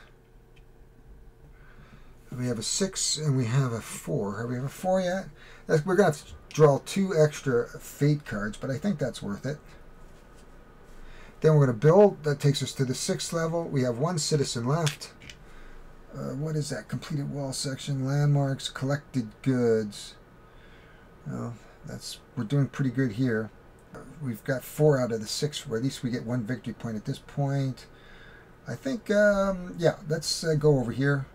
We have a 6 and we have a 4. Have we have a 4 yet? We're going to have to draw 2 extra fate cards, but I think that's worth it. Then we're going to build. That takes us to the 6th level. We have 1 citizen left. What is that? Completed wall section, landmarks, collected goods. Well, we're doing pretty good here. We've got 4 out of the 6. Or at least we get 1 victory point at this point. I think, yeah, let's go over here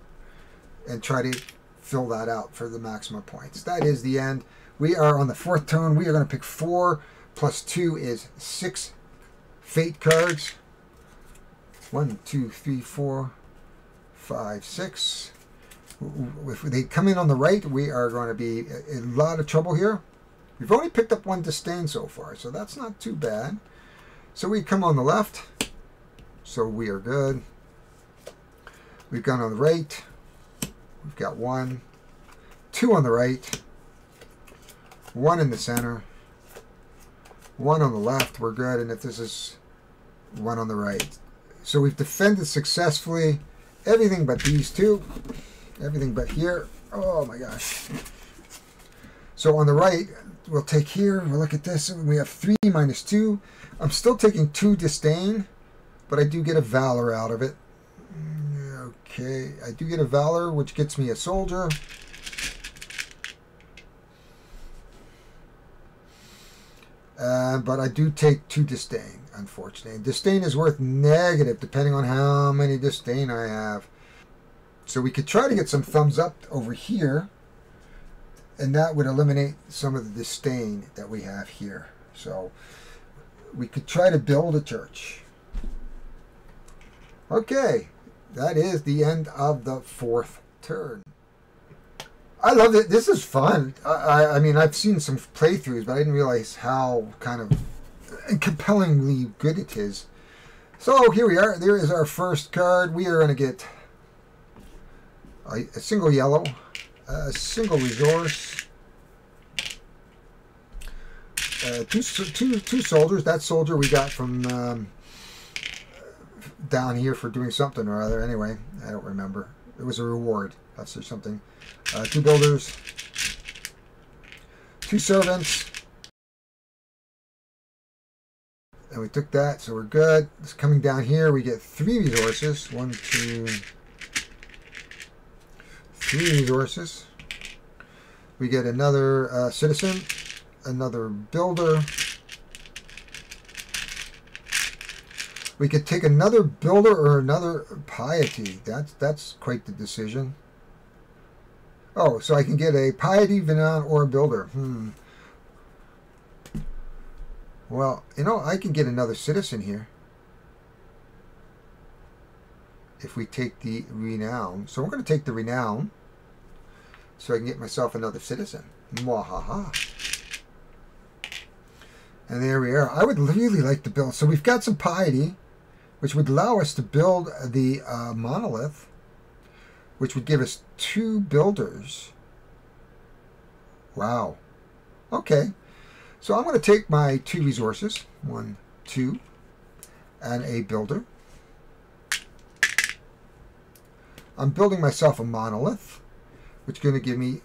and try to fill that out for the maximum points. That is the end. We are on the 4th turn. We are going to pick 4 plus 2 is 6 fate cards. 1, 2, 3, 4, 5, 6. If they come in on the right, we are going to be in a lot of trouble here. We've only picked up 1 disdain so far, so that's not too bad. So we come on the left, so we are good. We've gone on the right. We've got 1, 2 on the right, 1 in the center, 1 on the left. We're good, and if this is 1 on the right. So we've defended successfully everything but these 2. Everything but here. Oh my gosh. So on the right, we'll take here. We'll look at this. We have 3 minus 2. I'm still taking 2 disdain, but I do get a valor out of it. Okay, I do get a valor, which gets me a soldier. But I do take 2 disdain, unfortunately. Disdain is worth negative, depending on how many disdain I have. So we could try to get some thumbs up over here, and that would eliminate some of the disdain that we have here. So we could try to build a church. Okay, that is the end of the 4th turn. I love it. This is fun. I mean, I've seen some playthroughs, but I didn't realize how kind of compellingly good it is. So here we are. There is our first card. We are going to get a single yellow, a single resource, two soldiers. That soldier we got from down here for doing something or other. Anyway, I don't remember. It was a reward. That's or something. 2 builders, 2 servants, and we took that, so we're good. It's coming down here. We get 3 resources. 1, 2, 3 resources. We get another citizen, another builder. We could take another builder or another piety. That's quite the decision. Oh, so I can get a piety, Venon, or a builder. Well, you know, I can get another citizen here. If we take the renown. So we're going to take the renown. So I can get myself another citizen. Mwahaha. And there we are. I would really like to build. So we've got some piety, which would allow us to build the monolith, which would give us 2 builders. Wow. Okay. So I'm going to take my 2 resources, 1, 2, and a builder. I'm building myself a monolith, which is going to give me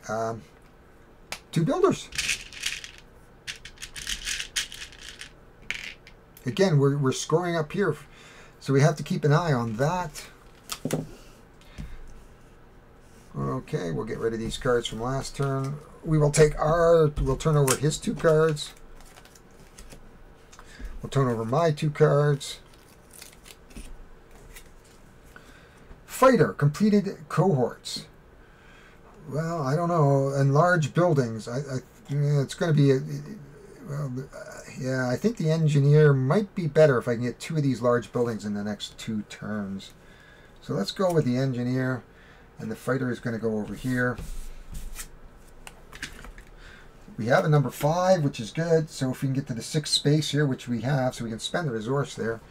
2 builders. Again, we're scoring up here, so we have to keep an eye on that. Okay, we'll get rid of these cards from last turn. We'll turn over his 2 cards. We'll turn over my 2 cards. Fighter, completed cohorts. Well, I don't know. Enlarge buildings. It's going to be yeah, I think the engineer might be better if I can get 2 of these large buildings in the next 2 turns. So let's go with the engineer. And the fighter is going to go over here. We have a number 5, which is good. So if we can get to the 6th space here, which we have, so we can spend the resource there.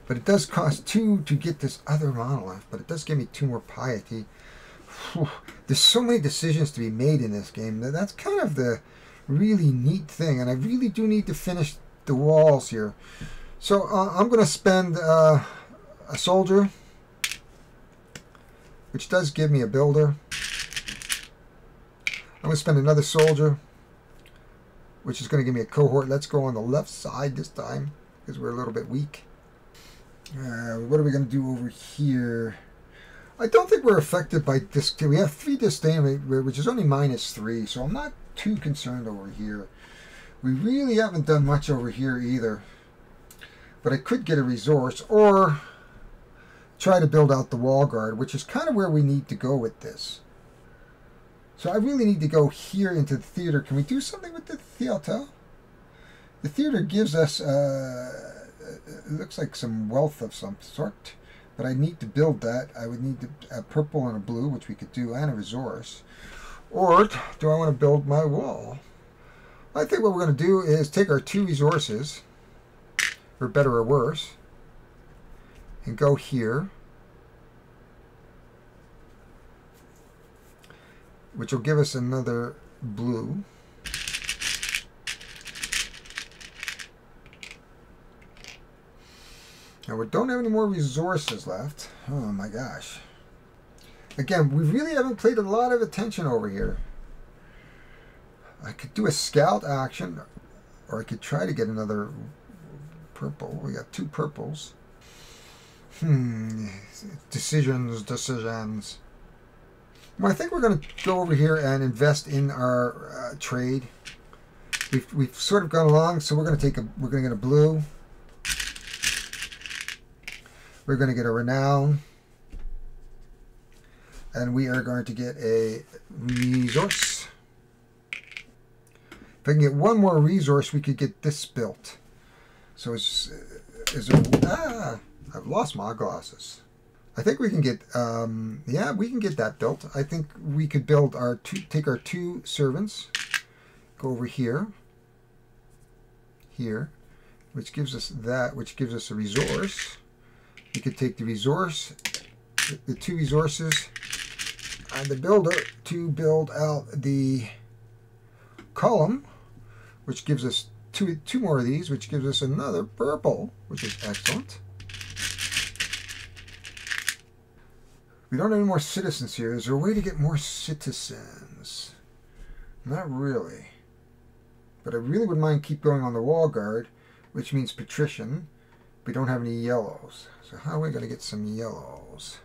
But it does cost 2 to get this other monolith. But it does give me 2 more piety. Whew. There's so many decisions to be made in this game. That's kind of the really neat thing. And I really do need to finish the walls here. So I'm going to spend a soldier, which does give me a builder. I'm going to spend another soldier, which is going to give me a cohort. Let's go on the left side this time, because we're a little bit weak. What are we going to do over here? I don't think we're affected by this. We have 3 disdain, which is only -3, so I'm not too concerned over here. We really haven't done much over here either. But I could get a resource, or try to build out the wall guard, which is kind of where we need to go with this. So I really need to go here into the theater. Can we do something with the theater? The theater gives us, it looks like some wealth of some sort, but I need to build that. I would need a purple and a blue, which we could do, and a resource. Or do I want to build my wall? I think what we're going to do is take our 2 resources, for better or worse, and go here, which will give us another blue. Now we don't have any more resources left. Oh my gosh. Again, we really haven't paid a lot of attention over here. I could do a scout action, or I could try to get another purple. We got 2 purples. Decisions. Well, I think we're going to go over here and invest in our trade. we've sort of gone along. So we're going to get a blue. We're going to get a renown. And we are going to get a resource. If I can get one more resource, we could get this built. So is there, I've lost my glasses. I think we can get, yeah, we can get that built. I think we could build take our 2 servants, go over here, which gives us that, which gives us a resource. We could take the resource, the 2 resources, and the builder to build out the column, which gives us two more of these, which gives us another purple, which is excellent. We don't have any more citizens here. Is there a way to get more citizens? Not really. But I really wouldn't mind keep going on the wall guard, which means patrician. We don't have any yellows. So how are we going to get some yellows?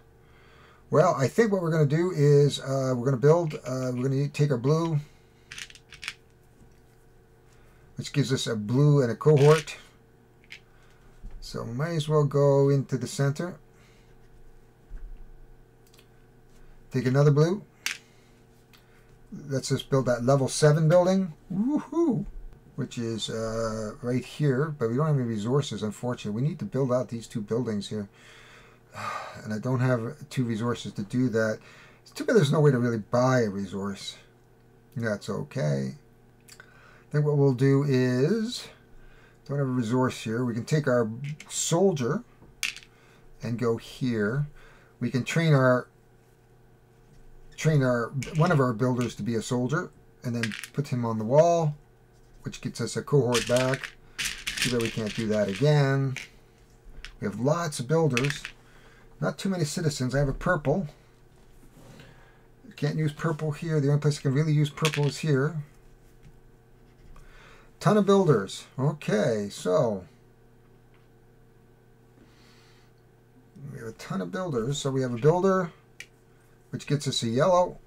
Well, I think what we're going to do is we're going to build, we're going to take our blue, which gives us a blue and a cohort. So we might as well go into the center. Take another blue. Let's just build that level 7 building. Woohoo! Which is right here, but we don't have any resources, unfortunately. We need to build out these 2 buildings here. And I don't have 2 resources to do that. It's too bad there's no way to really buy a resource. That's okay. I think what we'll do is, don't have a resource here. We can take our soldier and go here. We can train one of our builders to be a soldier and then put him on the wall, which gets us a cohort back. Too bad we can't do that again. We have lots of builders. Not too many citizens. I have a purple. Can't use purple here. The only place I can really use purple is here. Ton of builders. Okay, so we have a ton of builders. So we have a builder, which gets us a yellow,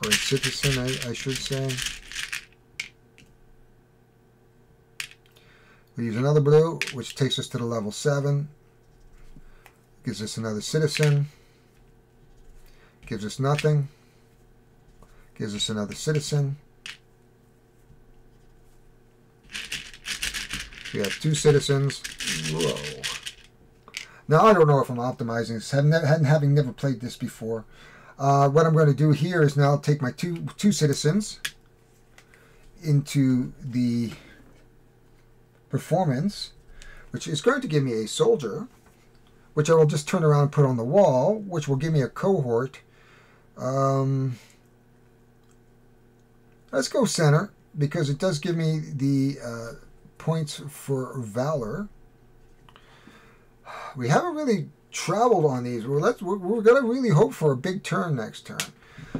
or a citizen, I should say. We use another blue, which takes us to the level 7. Gives us another citizen. Gives us nothing. Gives us another citizen. We have 2 citizens. Whoa. Now, I don't know if I'm optimizing this. Having never played this before. What I'm going to do here is now take my two citizens into the performance, which is going to give me a soldier, which I will just turn around and put on the wall, which will give me a cohort. Let's go center, because it does give me the points for valor. We haven't really traveled on these. We're going to really hope for a big turn next turn.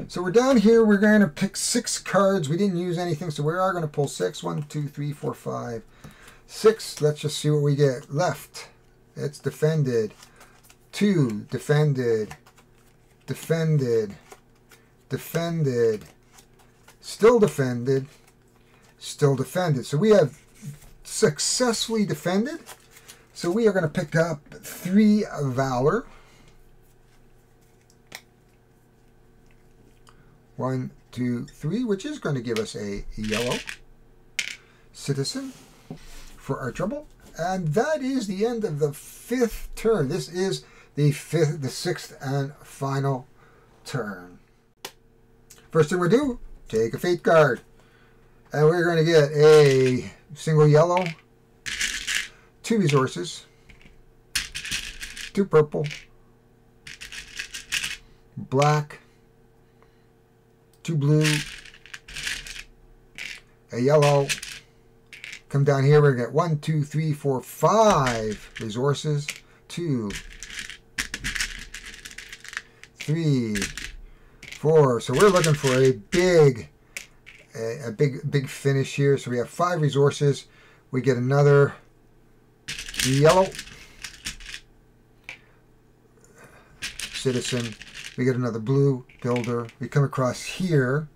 So we're down here. We're going to pick 6 cards. We didn't use anything, so we are going to pull 6. 1, 2, 3, 4, 5, 6. Let's just see what we get. Left. It's defended. 2. Defended. Defended. Defended. Still defended. Still defended. So we have successfully defended. So we are going to pick up 3 valor. 1, 2, 3, which is going to give us a yellow citizen for our trouble. And that is the end of the 5th turn. This is the 6th and final turn. First thing we do, take a fate card. And we're going to get a single yellow, 2 resources, 2 purple, black, 2 blue, a yellow. Come down here, we're going to get 1, 2, 3, 4, 5 resources, 2, 3, 4. So we're looking for a big finish here. So we have 5 resources. We get another yellow citizen. We get another blue builder. We come across here.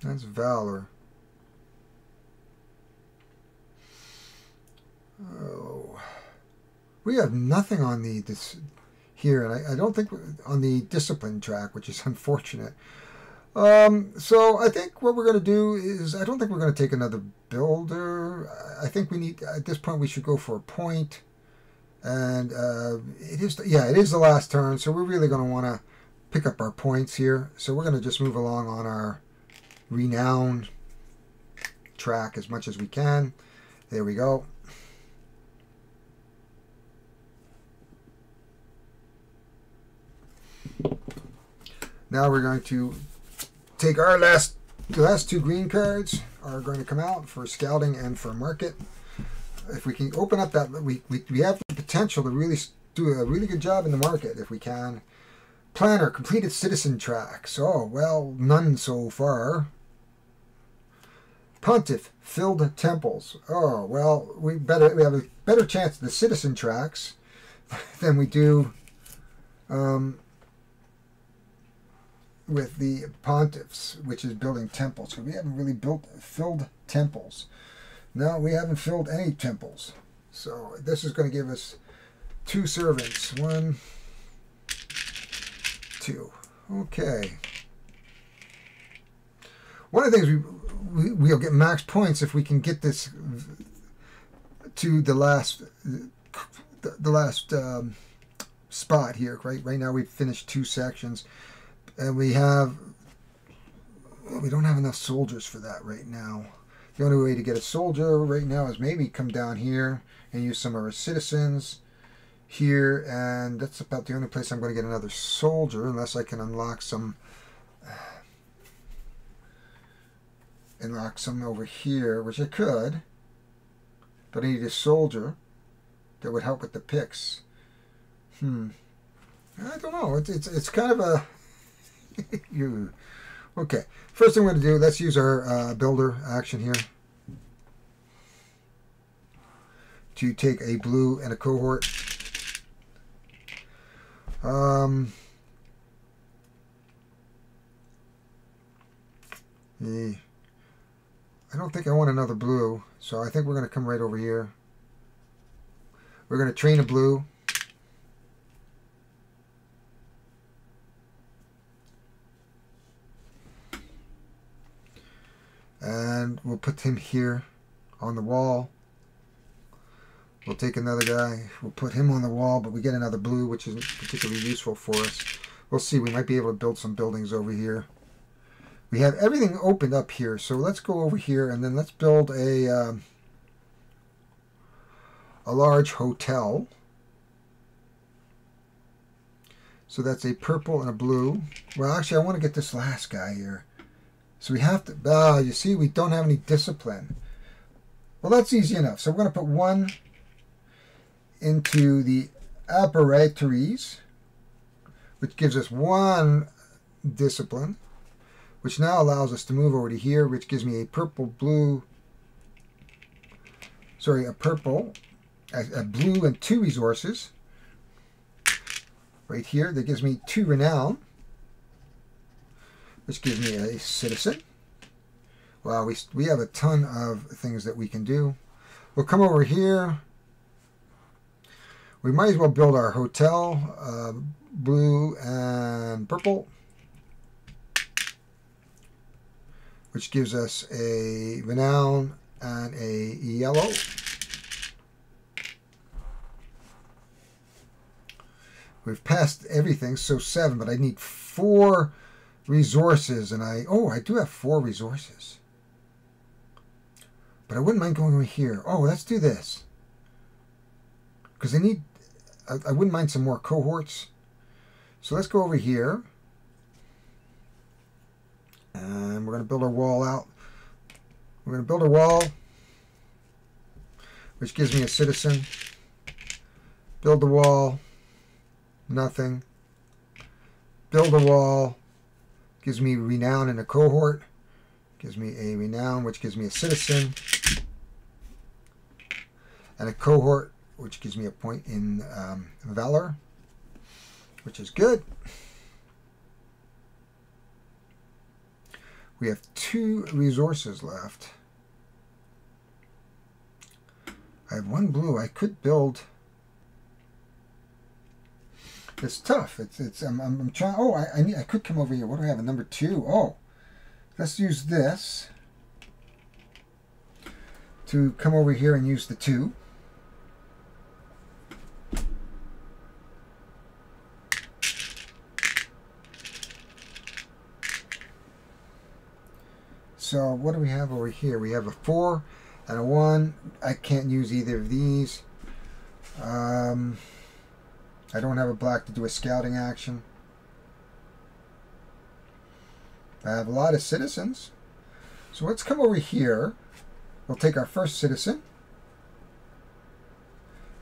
That's valor. Oh, we have nothing on this here, and I don't think on the discipline track, which is unfortunate. So I think what we're going to do is, I don't think we're going to take another builder. I think we need, at this point, we should go for a point. And it is the last turn, so we're really going to want to pick up our points here. So we're going to just move along on our renown track as much as we can. There we go. Now we're going to take our the last two green cards are going to come out for scouting and for market. If we can open up that, we have the potential to really do a really good job in the market if we can. Planner, completed citizen tracks. Oh, well, none so far. Pontiff, filled temples. Oh, well, we have a better chance of the citizen tracks than we do with the pontiffs, which is building temples. So we haven't really filled temples. No, we haven't filled any temples. So this is going to give us 2 servants. 1, 2. Okay. One of the things we'll get max points if we can get this to the last spot here. Right now we've finished 2 sections, and we don't have enough soldiers for that right now. The only way to get a soldier right now is maybe come down here and use some of our citizens here, and that's about the only place I'm going to get another soldier, unless I can unlock some over here, which I could, but I need a soldier that would help with the picks. I don't know. It's kind of a okay. First thing we're going to do, let's use our builder action here to take a blue and a cohort. I don't think I want another blue, so I think we're going to come right over here. We're going to train a blue. And we'll put him here on the wall. We'll take another guy. We'll put him on the wall, but we get another blue, which isn't particularly useful for us. We'll see. We might be able to build some buildings over here. We have everything opened up here, so let's go over here and then let's build a large hotel. So that's a purple and a blue. Well, actually, I want to get this last guy here. So we have to, you see, we don't have any discipline. Well, that's easy enough. So we're going to put 1 into the apparatories, which gives us 1 discipline, which now allows us to move over to here, which gives me a purple, blue, sorry, a blue and 2 resources. Right here, that gives me 2 renown, which gives me a citizen. Wow, we have a ton of things that we can do. We'll come over here. We might as well build our hotel, blue and purple, which gives us a renown and a yellow. We've passed everything, so 7, but I need 4 resources, and I do have 4 resources, but I wouldn't mind going over here. Oh, let's do this, because I wouldn't mind some more cohorts. So let's go over here, and we're going to build our wall out. We're going to build a wall, which gives me a citizen. Build the wall, nothing. Build a wall, gives me renown in a cohort, gives me a renown, which gives me a citizen, and a cohort, which gives me a point in valor, which is good. We have 2 resources left. I have 1 blue. I could build. It's tough. I'm trying. Oh, I could come over here. What do I have? A number 2. Oh, let's use this to come over here and use the 2. So what do we have over here? We have a 4 and a 1. I can't use either of these. I don't have a black to do a scouting action. I have a lot of citizens. So let's come over here. We'll take our first citizen.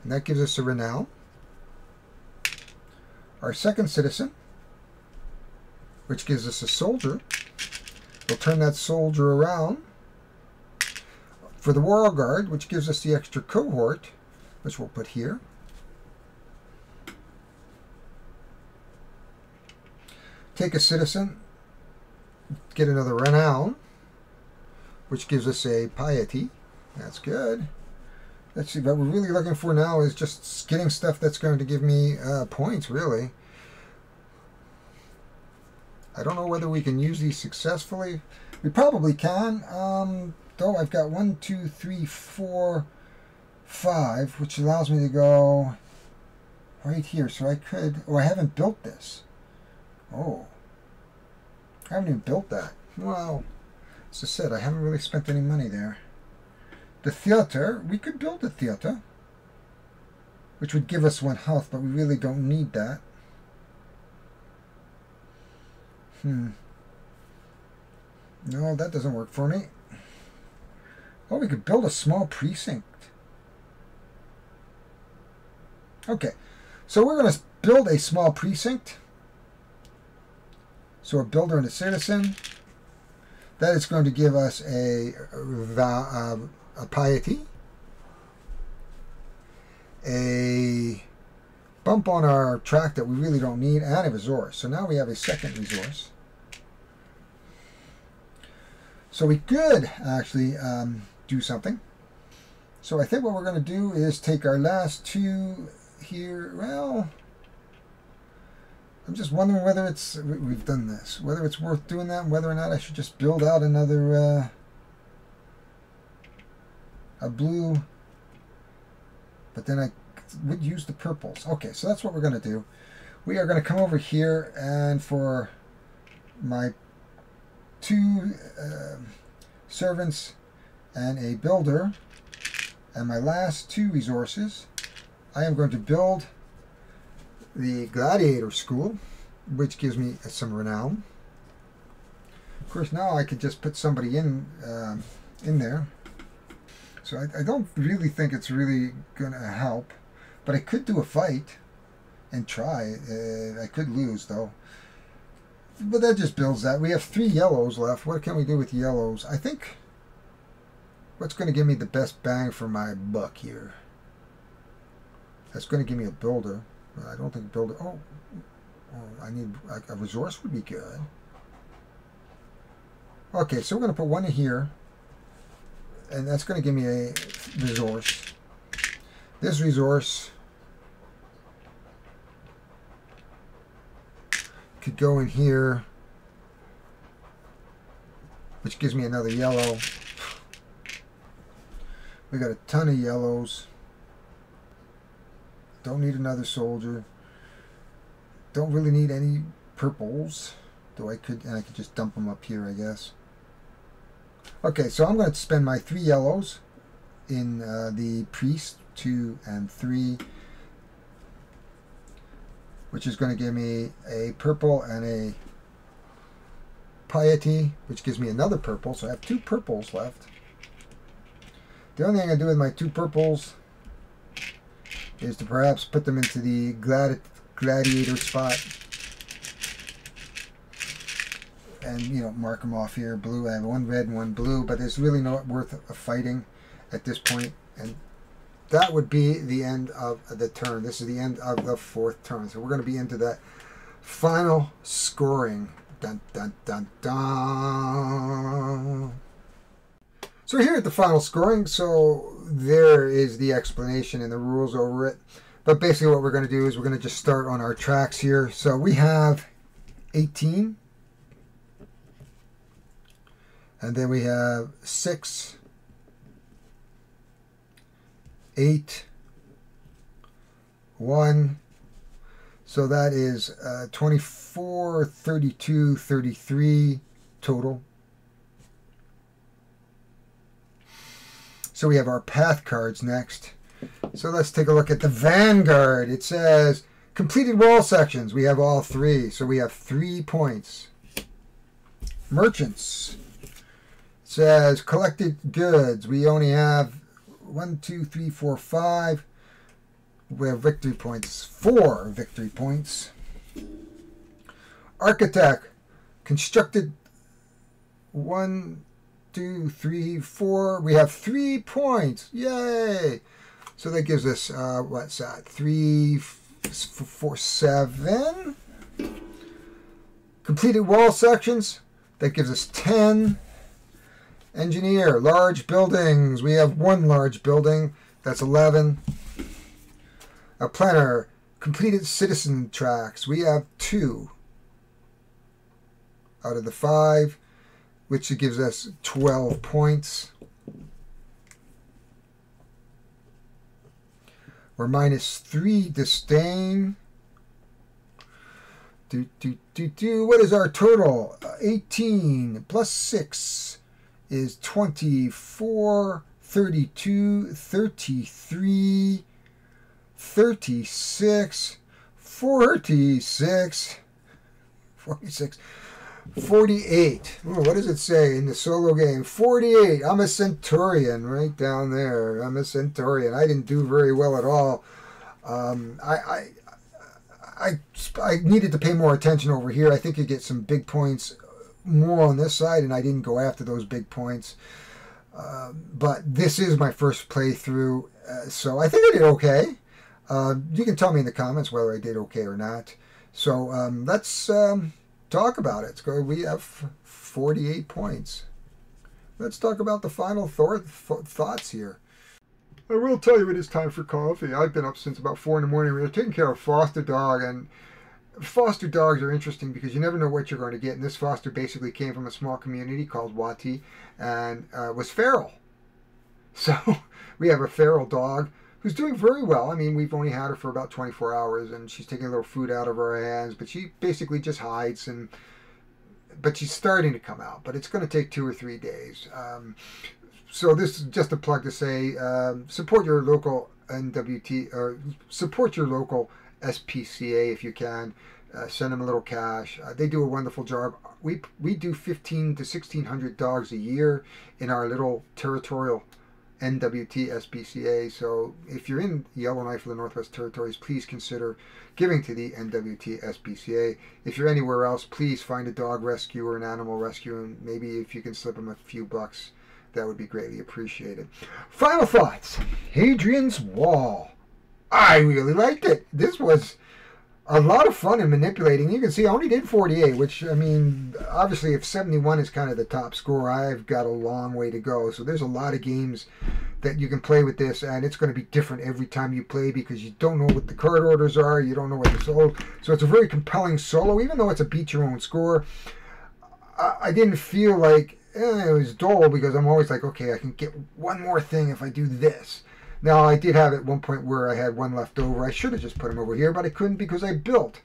And that gives us a renown. Our second citizen, which gives us a soldier. We'll turn that soldier around for the Royal Guard, which gives us the extra cohort, which we'll put here. Take a citizen, get another renown, which gives us a piety. That's good. Let's see, what we're really looking for now is just getting stuff that's going to give me points, really. I don't know whether we can use these successfully. We probably can. Though I've got 1, 2, 3, 4, 5, which allows me to go right here. So I could. Oh, I haven't built this. Oh, I haven't even built that. Well, as I said, I haven't really spent any money there. The theater, we could build a theater, which would give us 1 health, but we really don't need that. No, that doesn't work for me. Oh, we could build a small precinct. Okay, so we're going to build a small precinct. So a builder and a citizen. That is going to give us a piety, a bump on our track that we really don't need, and a resource. So now we have a second resource. So we could actually do something. So I think what we're going to do is take our last 2 here. Well, I'm just wondering whether it's, we've done this, whether it's worth doing that, and whether or not I should just build out another, a blue, but then I would use the purples. Okay, so that's what we're going to do. We are going to come over here, and for my 2 servants and a builder, and my last 2 resources, I am going to build the gladiator school, which gives me some renown. Of course, now I could just put somebody in there. So I don't really think it's really going to help, but I could do a fight and try. I could lose though, but that just builds that. We have 3 yellows left. What can we do with yellows? I think what's going to give me the best bang for my buck here, that's going to give me a builder. I don't think builder. Oh, I need a resource would be good. Okay, so we're going to put 1 in here, and that's going to give me a resource. This resource could go in here, which gives me another yellow. We got a ton of yellows. Don't need another soldier. Don't really need any purples. Though I could just dump them up here, I guess. Okay, so I'm going to spend my 3 yellows in the priest, 2 and 3, which is going to give me a purple and a piety, which gives me another purple. So I have 2 purples left. The only thing I do with my 2 purples is to perhaps put them into the gladiator spot, and mark them off here. Blue. I have 1 red and 1 blue, but it's really not worth fighting at this point, and that would be the end of the turn. This is the end of the 4th turn, so we're going to be into that final scoring Dun, dun, dun, dun. So here at the final scoring, so there is the explanation and the rules over it. But basically what we're going to do is we're going to just start on our tracks here. So we have 18. And then we have 6, 8, 1. So that is 24, 32, 33 total. So we have our path cards next. So let's take a look at the Vanguard. It says completed wall sections. We have all 3. So we have 3 points. Merchants. It says collected goods. We only have 1, 2, 3, 4, 5. We have victory points. 4 victory points. Architect. Constructed 1, 2, 3, 4. We have 3 points. Yay! So that gives us, what's that? 3, 4, 7. Completed wall sections. That gives us 10. Engineer, large buildings. We have 1 large building. That's 11. A planner, completed citizen tracks. We have 2 out of the 5, which gives us 12 points. We're minus 3 disdain. What is our total? 18 plus 6 is 24, 32, 33, 36, 46, 46, 48. Ooh, what does it say in the solo game? 48. I'm a Centurion right down there. I'm a Centurion. I didn't do very well at all. I needed to pay more attention over here. I think you get some big points more on this side, and I didn't go after those big points. But this is my first playthrough, so I think I did okay. You can tell me in the comments whether I did okay or not. So let's talk about it. We have 48 points. Let's talk about the final thoughts here. I will tell you it is time for coffee. I've been up since about 4 in the morning. We were taking care of foster dog, and foster dogs are interesting because you never know what you're going to get. And this foster basically came from a small community called Wati and was feral. So we have a feral dog who's doing very well. I mean, we've only had her for about 24 hours, and she's taking a little food out of our hands, but she basically just hides, but she's starting to come out, but it's going to take 2 or 3 days. So this is just a plug to say, support your local NWT, or support your local SPCA if you can. Send them a little cash. They do a wonderful job. We do 1,500 to 1,600 dogs a year in our little territorial NWT SPCA. So if you're in Yellowknife or the Northwest Territories, please consider giving to the NWT SPCA. If you're anywhere else, please find a dog rescue or an animal rescue, and maybe if you can slip them a few bucks, that would be greatly appreciated. Final thoughts. Hadrian's Wall. I really liked it. This was a lot of fun in manipulating. You can see I only did 48, which, I mean, obviously if 71 is kind of the top score, I've got a long way to go. So there's a lot of games that you can play with this, and it's going to be different every time you play because you don't know what the card orders are, you don't know what the solo. So it's a very compelling solo, even though it's a beat your own score. I didn't feel like it was dull because I'm always like, okay, I can get one more thing if I do this. Now, I did have at one point where I had 1 left over. I should have just put him over here, but I couldn't because I built.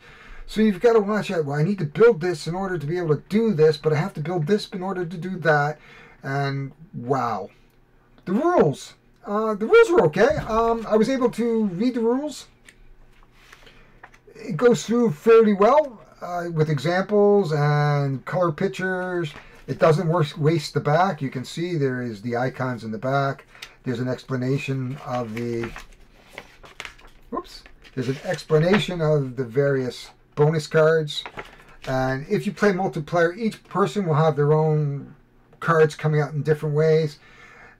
So you've got to watch out. Well, I need to build this in order to be able to do this, but I have to build this in order to do that. And wow. The rules. The rules were okay. I was able to read the rules. It goes through fairly well with examples and color pictures. It doesn't waste the back. You can see there is the icons in the back. There's an explanation of the, there's an explanation of the various bonus cards. And if you play multiplayer, each person will have their own cards coming out in different ways.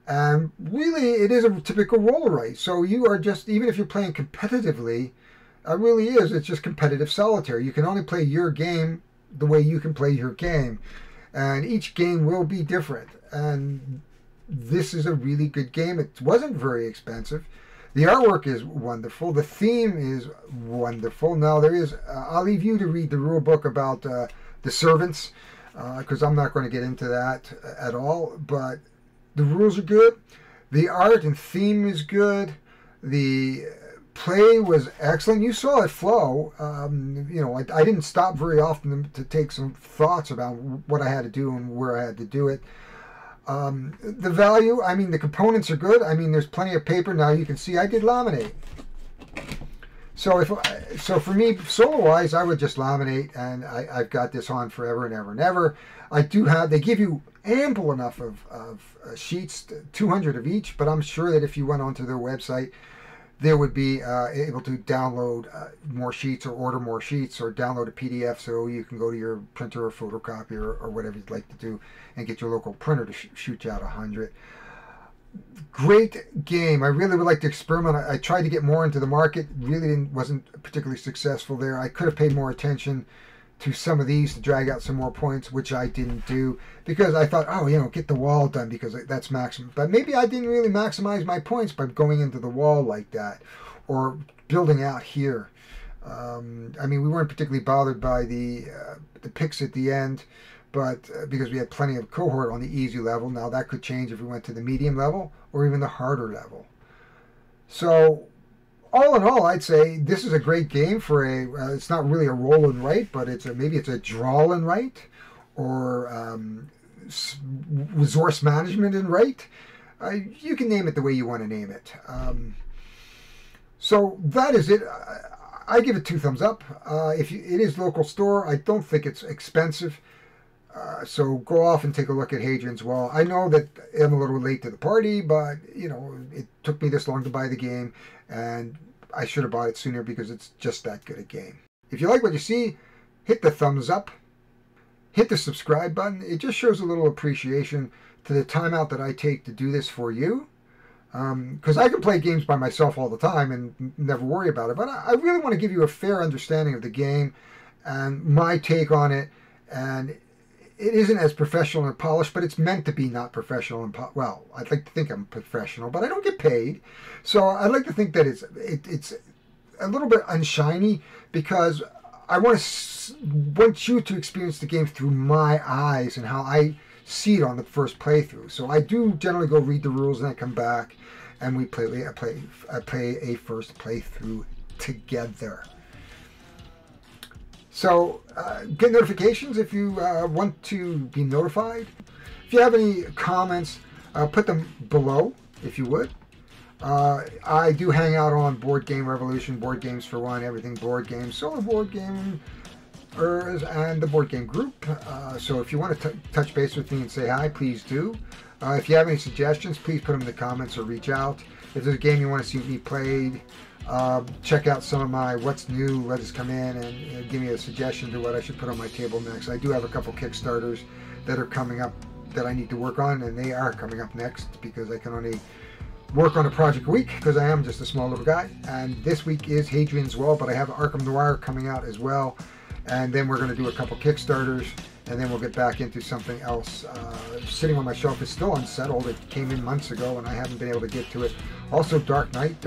And really, it is a typical roller race. So you are just, even if you're playing competitively, it really is, it's just competitive solitaire. You can only play your game the way you can play your game. And each game will be different. And this is a really good game. It wasn't very expensive. The artwork is wonderful. The theme is wonderful. Now, there is, I'll leave you to read the rule book about the servants, because I'm not going to get into that at all. But the rules are good. The art and theme is good. The play was excellent. You saw it flow. You know, I didn't stop very often to take some thoughts about what I had to do and where I had to do it. The value, I mean, the components are good. I mean, there's plenty of paper. Now you can see I did laminate. So for me, solo-wise, I would just laminate, and I've got this on forever and ever and ever. I do have, they give you ample enough of sheets, 200 of each, but I'm sure that if you went onto their website, they would be able to download more sheets or order more sheets or download a PDF so you can go to your printer or photocopier or whatever you'd like to do and get your local printer to shoot you out 100. Great game. I really would like to experiment. I tried to get more into the market. Really wasn't particularly successful there. I could have paid more attention to some of these to drag out some more points, which I didn't do because I thought, oh, you know, get the wall done because that's maximum. But maybe I didn't really maximize my points by going into the wall like that or building out here. I mean, we weren't particularly bothered by the picks at the end, but because we had plenty of cohort on the easy level. Now that could change if we went to the medium level or even the harder level. So all in all, I'd say this is a great game for a, it's not really a roll and write, but maybe it's a draw and write, or resource management and write. You can name it the way you want to name it. So that is it. I give it 2 thumbs up. It is local store. I don't think it's expensive. So go off and take a look at Hadrian's Wall. I know that I'm a little late to the party, but you know, it took me this long to buy the game, and I should have bought it sooner because it's just that good a game. If you like what you see, hit the thumbs up, hit the subscribe button. It just shows a little appreciation to the time out that I take to do this for you. Because I can play games by myself all the time and never worry about it, but I really want to give you a fair understanding of the game and my take on it. And it isn't as professional and polished, but it's meant to be not professional and well, I'd like to think I'm professional, but I don't get paid. So I'd like to think that it's a little bit unshiny because I want you to experience the game through my eyes and how I see it on the first playthrough. So I do generally go read the rules and I come back and we play a first playthrough together. So get notifications if you want to be notified. If you have any comments, put them below if you would. I do hang out on Board Game Revolution, Board Games for One, Everything Board Games, Solo Board Gamers, and the Board Game Group. So if you want to touch base with me and say hi, please do. If you have any suggestions, please put them in the comments or reach out. If there's a game you want to see me played, check out some of my what's new, let us come in and give me a suggestion to what I should put on my table next. I do have a couple Kickstarters that are coming up that I need to work on, and they are coming up next because I can only work on a project a week because I am just a small little guy. And this week is Hadrian's Wall, but I have Arkham Noir coming out as well. And then we're going to do a couple Kickstarters, and then we'll get back into something else. Sitting on my shelf is still unsettled. It came in months ago, and I haven't been able to get to it. Also, Darkest Night.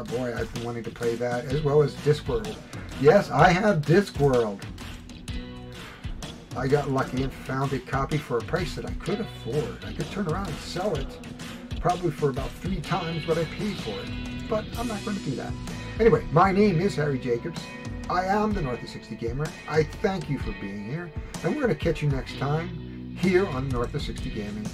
Boy, I've been wanting to play that, as well as Discworld. Yes, I have Discworld. I got lucky and found a copy for a price that I could afford. I could turn around and sell it, probably for about 3 times what I paid for it. But I'm not going to do that. Anyway, my name is Harry Jacobs. I am the North of 60 Gamer. I thank you for being here, and we're going to catch you next time here on North of 60 Gaming.